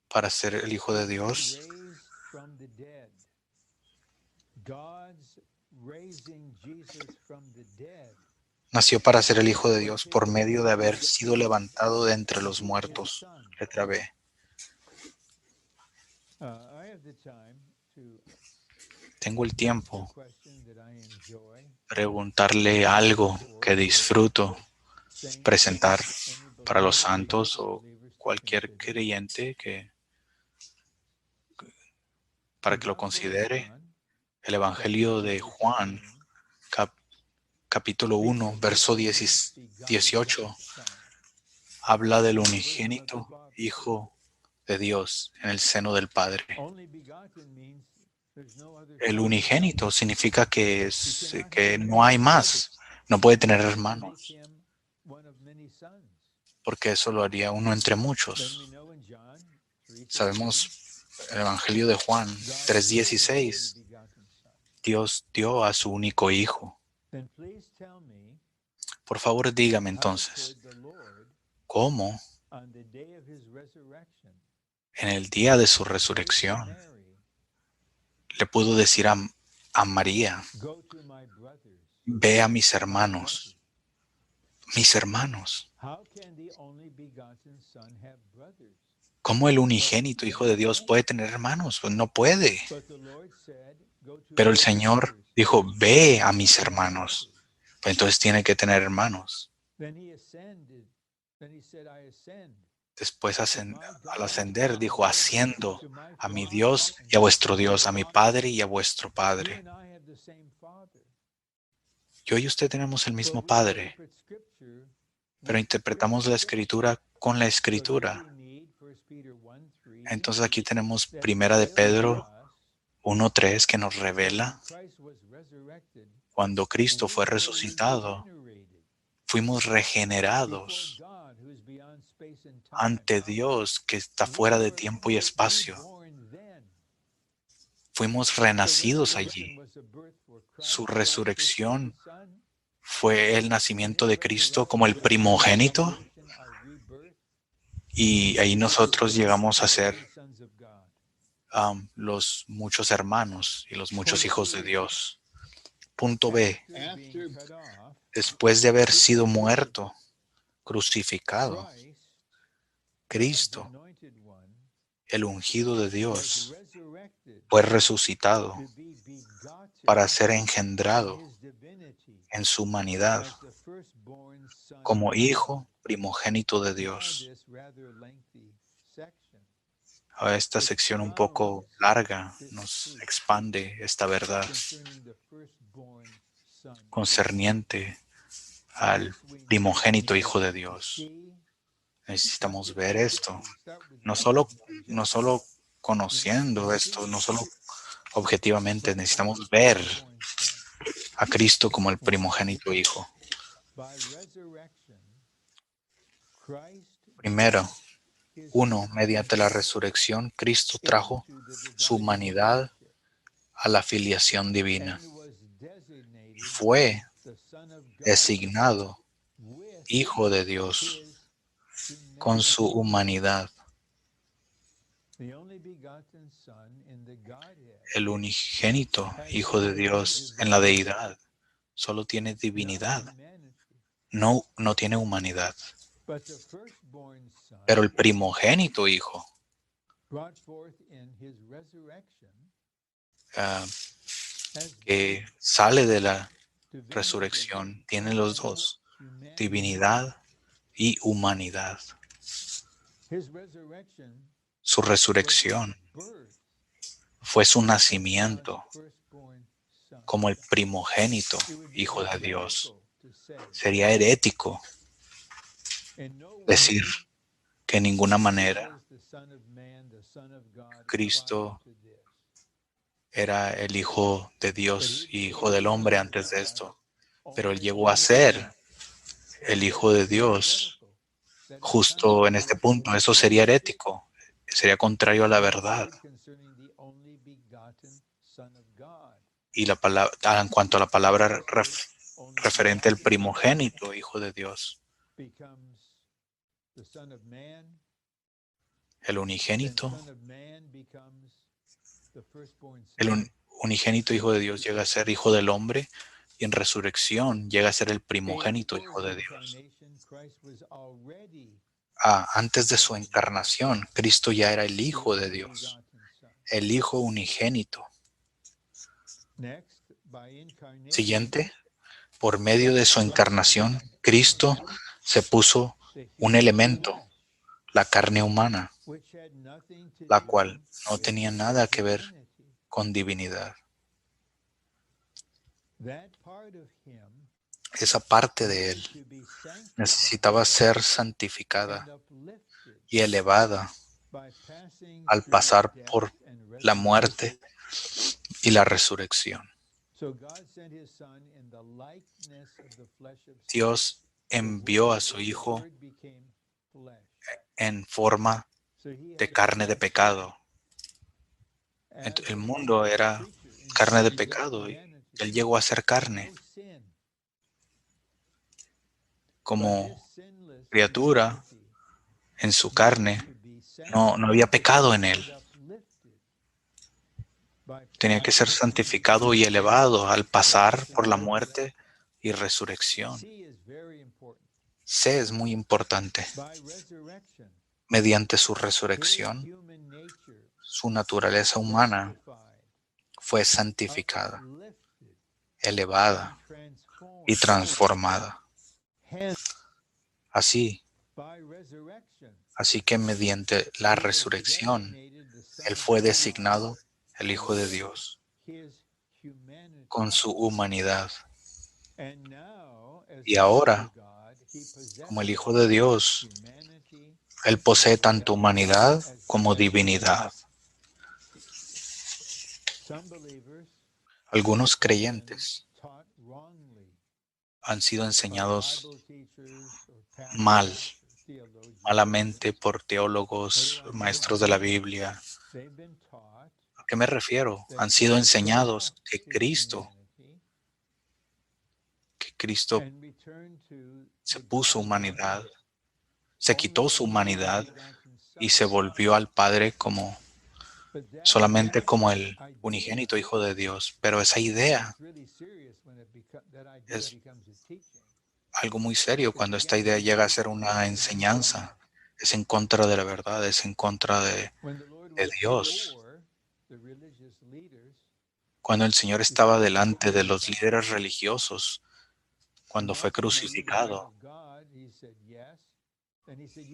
para ser el Hijo de Dios. Nació para ser el Hijo de Dios por medio de haber sido levantado de entre los muertos. Letra B. Tengo el tiempo preguntarle algo que disfruto presentar para los santos o cualquier creyente para que lo considere. El Evangelio de Juan, capítulo 1, verso 18, habla del unigénito Hijo de Dios en el seno del Padre. El unigénito significa que no hay más, no puede tener hermanos, porque eso lo haría uno entre muchos. Sabemos el Evangelio de Juan 3:16, Dios dio a su único Hijo. Por favor, dígame entonces, ¿cómo en el día de su resurrección le pudo decir a María, ve a mis hermanos? Mis hermanos. ¿Cómo el unigénito Hijo de Dios puede tener hermanos? Pues no puede. Pero el Señor dijo, ve a mis hermanos. Pues entonces tiene que tener hermanos. Después, al ascender, dijo, asciendo a mi Dios y a vuestro Dios, a mi Padre y a vuestro Padre. Yo y usted tenemos el mismo Padre, pero interpretamos la Escritura con la Escritura. Entonces aquí tenemos Primera de Pedro 1:3 que nos revela cuando Cristo fue resucitado, fuimos regenerados ante Dios que está fuera de tiempo y espacio. Fuimos renacidos allí. Su resurrección fue el nacimiento de Cristo como el primogénito y ahí nosotros llegamos a ser los muchos hermanos y los muchos hijos de Dios. Punto B. Después de haber sido muerto, crucificado, Cristo, el ungido de Dios, fue resucitado para ser engendrado en su humanidad como hijo primogénito de Dios. A esta sección un poco larga nos expande esta verdad concerniente al primogénito Hijo de Dios. Necesitamos ver esto, no solo conociendo esto, no solo objetivamente, necesitamos ver a Cristo como el primogénito Hijo. Primero, mediante la resurrección, Cristo trajo su humanidad a la filiación divina. Fue designado Hijo de Dios con su humanidad. El unigénito Hijo de Dios en la deidad solo tiene divinidad, no tiene humanidad. Pero el primogénito Hijo ah, que sale de la resurrección tiene los dos, divinidad y humanidad. Su resurrección fue su nacimiento como el primogénito Hijo de Dios. Sería herético decir que en ninguna manera Cristo era el Hijo de Dios y Hijo del hombre antes de esto, pero Él llegó a ser el Hijo de Dios justo en este punto. Eso sería herético, sería contrario a la verdad. Y la palabra, en cuanto a la palabra referente al primogénito Hijo de Dios, el unigénito, unigénito Hijo de Dios llega a ser Hijo del hombre y en resurrección llega a ser el primogénito Hijo de Dios. Antes de su encarnación, Cristo ya era el Hijo de Dios, el Hijo unigénito. Siguiente, por medio de su encarnación, Cristo se puso un elemento, la carne humana, la cual no tenía nada que ver con divinidad. Esa parte de Él necesitaba ser santificada y elevada al pasar por la muerte y la resurrección. Dios envió a su Hijo en forma de carne de pecado. El mundo era carne de pecado y Él llegó a ser carne. Como criatura, en su carne, no había pecado en Él. Tenía que ser santificado y elevado al pasar por la muerte y resurrección. C es muy importante. Mediante su resurrección, su naturaleza humana fue santificada, elevada y transformada. Así que mediante la resurrección, Él fue designado el Hijo de Dios con su humanidad. Y ahora, como el Hijo de Dios, Él posee tanto humanidad como divinidad. Algunos creyentes han sido enseñados malamente por teólogos, maestros de la Biblia. ¿A qué me refiero? Han sido enseñados que Cristo se puso humanidad, se quitó su humanidad y se volvió al Padre solamente como el unigénito Hijo de Dios. Pero esa idea es algo muy serio cuando esta idea llega a ser una enseñanza. Es en contra de la verdad, es en contra de Dios. Cuando el Señor estaba delante de los líderes religiosos, cuando fue crucificado,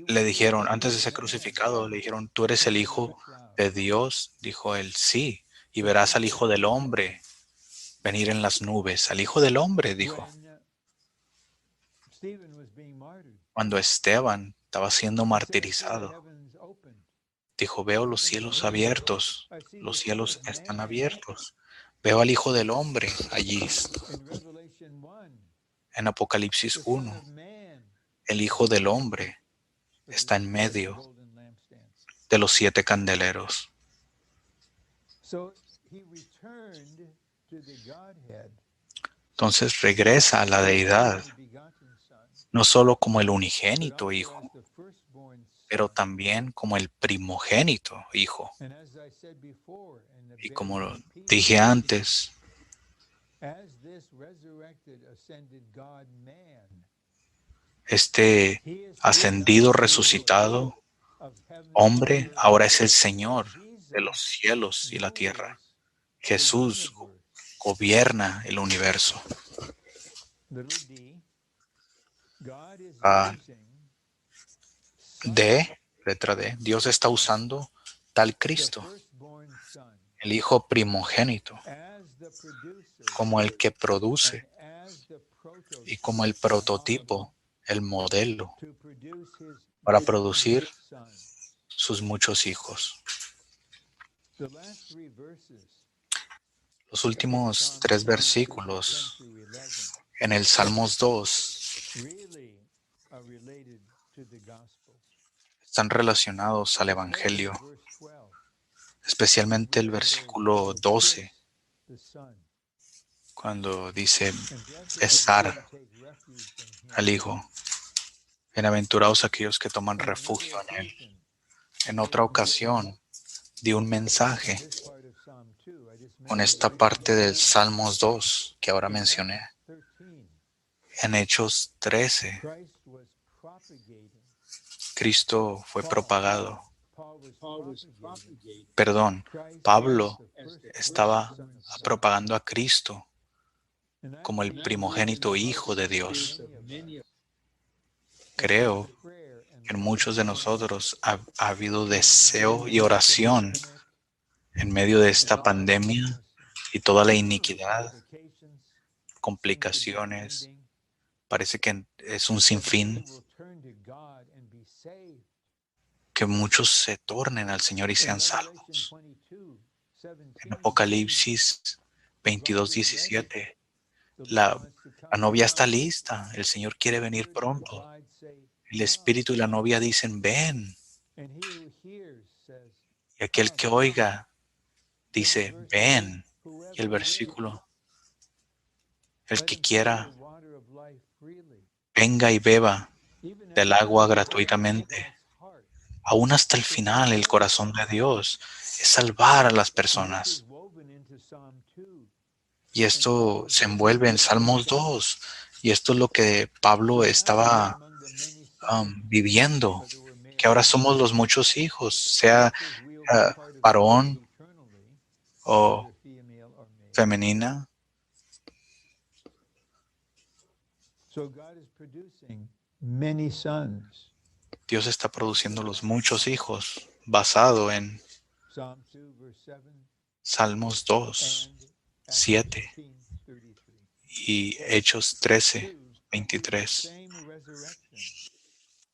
le dijeron, antes de ser crucificado, le dijeron, ¿tú eres el Hijo de Dios? Dijo él, sí, y verás al Hijo del Hombre venir en las nubes. Al Hijo del Hombre, dijo. Cuando Esteban estaba siendo martirizado, dijo, veo los cielos abiertos, los cielos están abiertos. Veo al Hijo del Hombre allí. En Apocalipsis 1, el Hijo del Hombre está en medio de los 7 candeleros. Entonces regresa a la deidad, no solo como el unigénito Hijo, pero también como el primogénito hijo. And as I said before, and the Y bearer como of peace, dije antes, as this resurrected, ascended God man, este he is the ascendido, sovereign resucitado Lord of heaven and hombre earth. ahora es el Señor de los Jesus cielos y la tierra. rules the Jesús universe. gobierna el universo. Little d, God is Ah, using D, Son, letra D, Dios está usando tal the Cristo, firstborn Son, el Hijo primogénito, as the producer como el que and produce as the y como el prototype, the model, prototipo, el modelo, to produce his para many producir sons. sus muchos hijos. The last three verses Los in últimos Psalm 3 2, verses 10 versículos through 11, en el Salmos 2 really are related to the gospel. están relacionados al Especially Evangelio, verse 12, especialmente el where versículo it 12, puts the Son. cuando dice, And blessed are those besar who take refuge in him. al Hijo. Bienaventurados aquellos que toman On another refugio en Él. occasion, I En gave otra a message ocasión di un on mensaje this part of Psalm 2. I just con mentioned esta briefly parte del before. Salmos 2 que ahora In mencioné. Acts 13, En Hechos 13, Christ was propagating. Cristo fue propagado. Paul was propagating Perdón, Christ as Pablo the firstborn estaba Son of God. propagando a Cristo And I como el believe primogénito in the Hijo de hearts of Dios. many of us, has Creo been prayer and que en longing muchos de nosotros ha habido during the deseo midst y of the oración pandemic en medio de and esta all the pandemia sickness y toda la and iniquidad, complications seem to be complicaciones. unending, Parece que es un that many sinfín, will turn to God and be saved. que muchos se tornen al Señor y In sean Revelation salvos. 22, En 17, Apocalipsis the bride 22, is ready. 17, The Lord la, wants to la come. novia está lista, el Señor The quiere venir Spirit and the pronto. bride say, El come. Espíritu y la novia dicen, ven. And he who hears says, Y aquel come. que oiga Then the dice, verse says, ven. Y el whoever will, versículo, el let que him come to the quiera, water of life freely. venga y beba Even at del the agua very core of gratuitamente. God's heart Aún hasta el is to final, el save corazón de sinners. Dios es salvar a las And this is personas. woven into Psalm 2 Y and esto Paul's se writings envuelve en to the Salmos churches. 2. Y esto es lo que Pablo So now we are estaba among the many sons, viviendo, whether we're que male or ahora somos los female, muchos hijos, sea just as we'll be part of Christ varón eternally, o whether female or male. femenina. So God is producing many sons. Dios está produciendo los muchos hijos basado en Psalm 2, verse 7 Salmos 2, and Acts 7 13:33. y Hechos 13, 2, through the 23. same resurrection,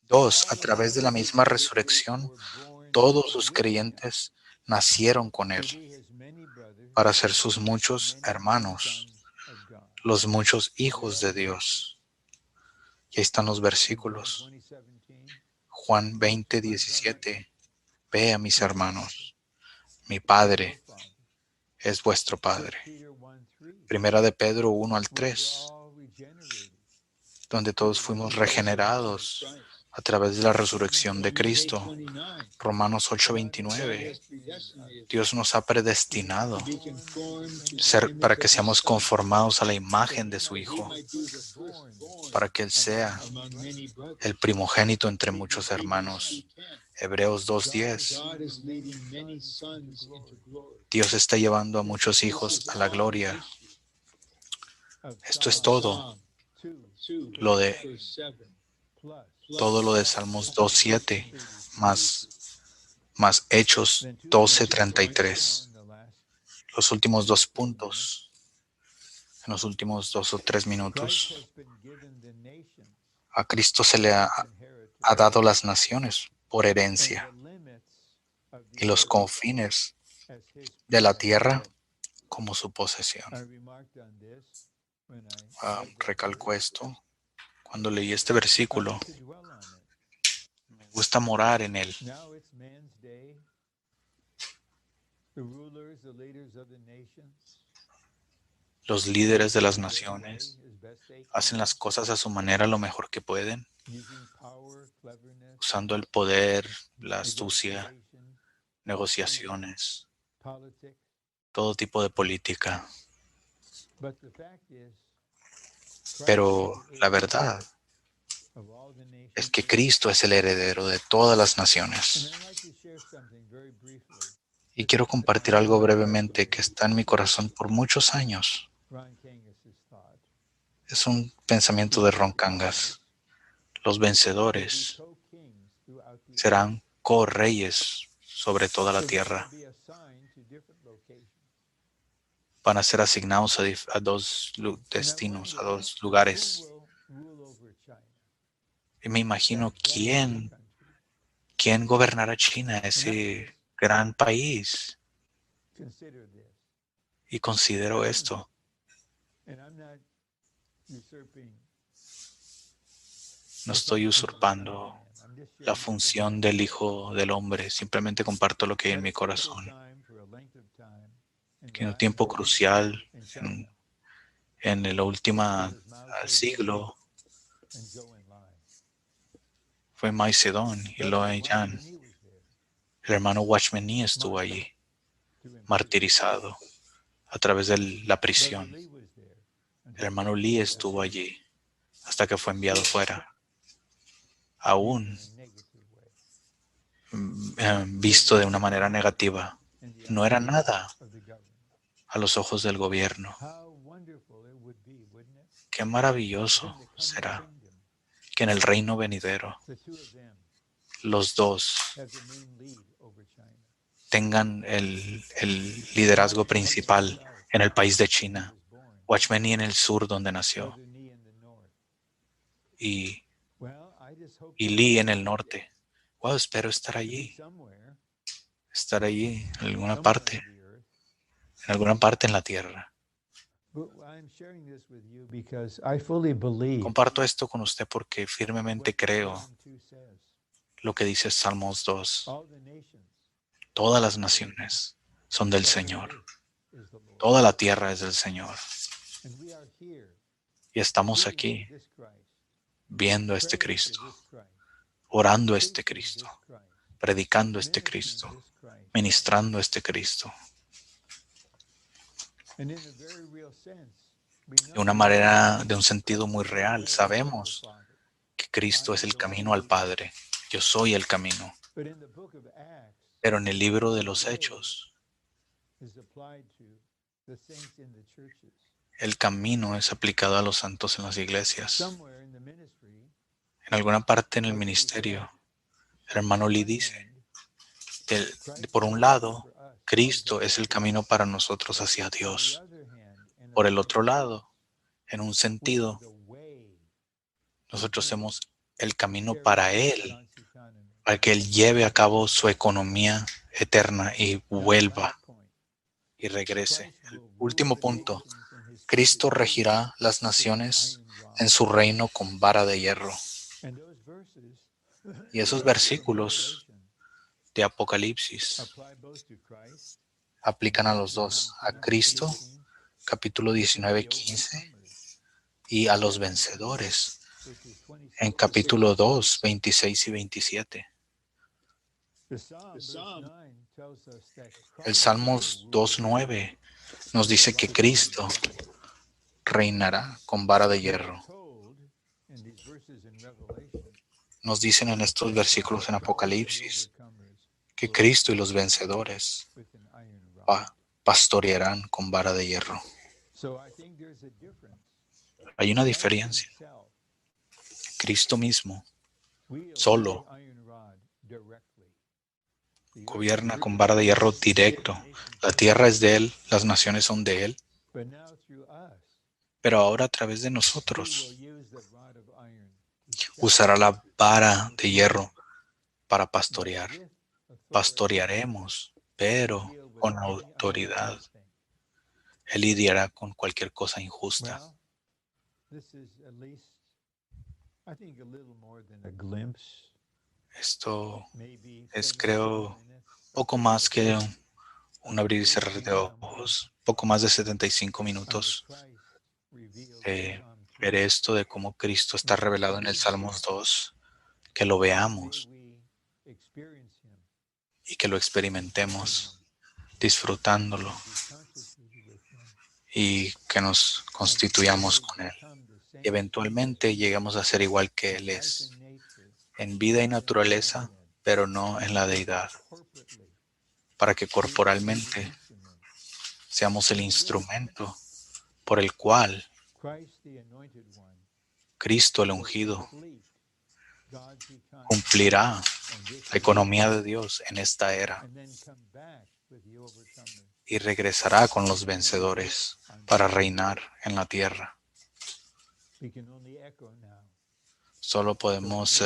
2. A all of the través de la misma believers resurrección, were born todos los with him creyentes nacieron con to Él be his many brothers, para ser sus muchos many hermanos, sons of God. los muchos And there hijos are de the verses. Dios. Y ahí están los In John versículos. 20:17, Juan look to 20, my brothers, 17. Ve a mis my Father hermanos. Mi is your Padre Father. es vuestro 1 Padre. Peter 1:3, Primera de Pedro 1 al we were 3, all regenerated donde through todos the fuimos resurrection of regenerados Christ. a través de la Romans resurrección de 8:29, Cristo. Romanos God has 8:29. predestinated us Dios nos ha to be predestinado conformed to the image para of que his seamos Son, conformados a la that imagen he de su might be Hijo, the firstborn para que Él sea among many brothers. el primogénito entre muchos Hebrews hermanos. 2:10, Hebreos God is 2:10. leading many sons into glory. Dios está llevando a This muchos is all hijos a la gloria. of Esto es Psalm todo, 2, lo verse de 7, plus todo lo de Acts Salmos 2:7 13:33. más Hechos Then two verses right 12:33. now in the last Los últimos 2 or dos 3 minutes. puntos, en los últimos 2 o 3 Christ minutos, has been given the nations a Cristo se le as ha inheritance, dado las naciones por and herencia the limits of y the los earth confines as his de la possession. tierra como su I posesión. remarked on this when I read that Recalco verse. esto. Cuando leí este I versículo, like to dwell on it. me gusta morar en él. Now it's man's day. The rulers, the leaders of the nations Los líderes de las naciones hacen las cosas a su manera lo mejor que pueden, usando el poder, la astucia, negociaciones, todo tipo de política. Pero la verdad es que Cristo es el heredero de todas las naciones. Y quiero compartir algo brevemente que está en mi corazón por muchos años. Es un pensamiento de Ron Kangas. Los vencedores serán co-reyes sobre toda la tierra. Van a ser asignados a dos destinos, a dos lugares. Y me imagino quién gobernará China, ese gran país. Y considero esto. No estoy usurpando la función del Hijo del Hombre. Simplemente comparto lo que hay en mi corazón. Que en un tiempo crucial, en el último siglo, fue Mao Zedong y Lo Yan. El hermano Watchman Nee estuvo allí, martirizado a través de la prisión. El hermano Lee estuvo allí hasta que fue enviado fuera. Aún visto de una manera negativa. No era nada a los ojos del gobierno. Qué maravilloso será que en el reino venidero los dos tengan el liderazgo principal en el país de China, Watchman Nee en el sur donde nació y Lee en el norte. Wow, espero estar allí en alguna parte en la tierra. Comparto esto con usted porque firmemente creo lo que dice Salmos 2. Todas las naciones son del Señor. Toda la tierra es del Señor. Y estamos aquí viendo a este Cristo, orando a este Cristo, predicando a este Cristo, ministrando a este Cristo. De una manera, de un sentido muy real, sabemos que Cristo es el camino al Padre. Yo soy el camino. Pero en el libro de los Hechos, el camino es aplicado a los santos en las iglesias. En alguna parte en el ministerio, el hermano Lee dice, por un lado, Cristo es el camino para nosotros hacia Dios. Por el otro lado, en un sentido, nosotros somos el camino para Él, para que Él lleve a cabo su economía eterna y vuelva y regrese. El último punto, Cristo regirá las naciones en su reino con vara de hierro. Y esos versículos de Apocalipsis aplican a los dos, a Cristo, capítulo 19, 15, y a los vencedores, en capítulo 2, 26 y 27. El Salmos 2:9 nos dice que Cristo reinará con vara de hierro. Nos dicen en estos versículos en Apocalipsis que Cristo y los vencedores pastorearán con vara de hierro. Hay una diferencia. Cristo mismo, solo, gobierna con vara de hierro directo. La tierra es de Él, las naciones son de Él. Pero ahora a través de nosotros usará la vara de hierro para pastorear. Pastorearemos, pero con autoridad. Él lidiará con cualquier cosa injusta. Esto es, creo, poco más que un abrir y cerrar de ojos. poco más de 75 minutos, ver esto de cómo Cristo está revelado en el Salmos 2, que lo veamos y que lo experimentemos, disfrutándolo y que nos constituyamos con Él. Y eventualmente lleguemos a ser igual que Él es, en vida y naturaleza, pero no en la deidad, para que corporalmente seamos el instrumento por el cual Cristo el ungido cumplirá la economía de Dios en esta era y regresará con los vencedores para reinar en la tierra. Solo podemos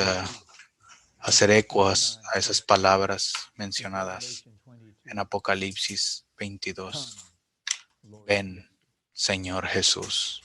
hacer ecuos a esas palabras mencionadas en Apocalipsis 22. Ven, Señor Jesús.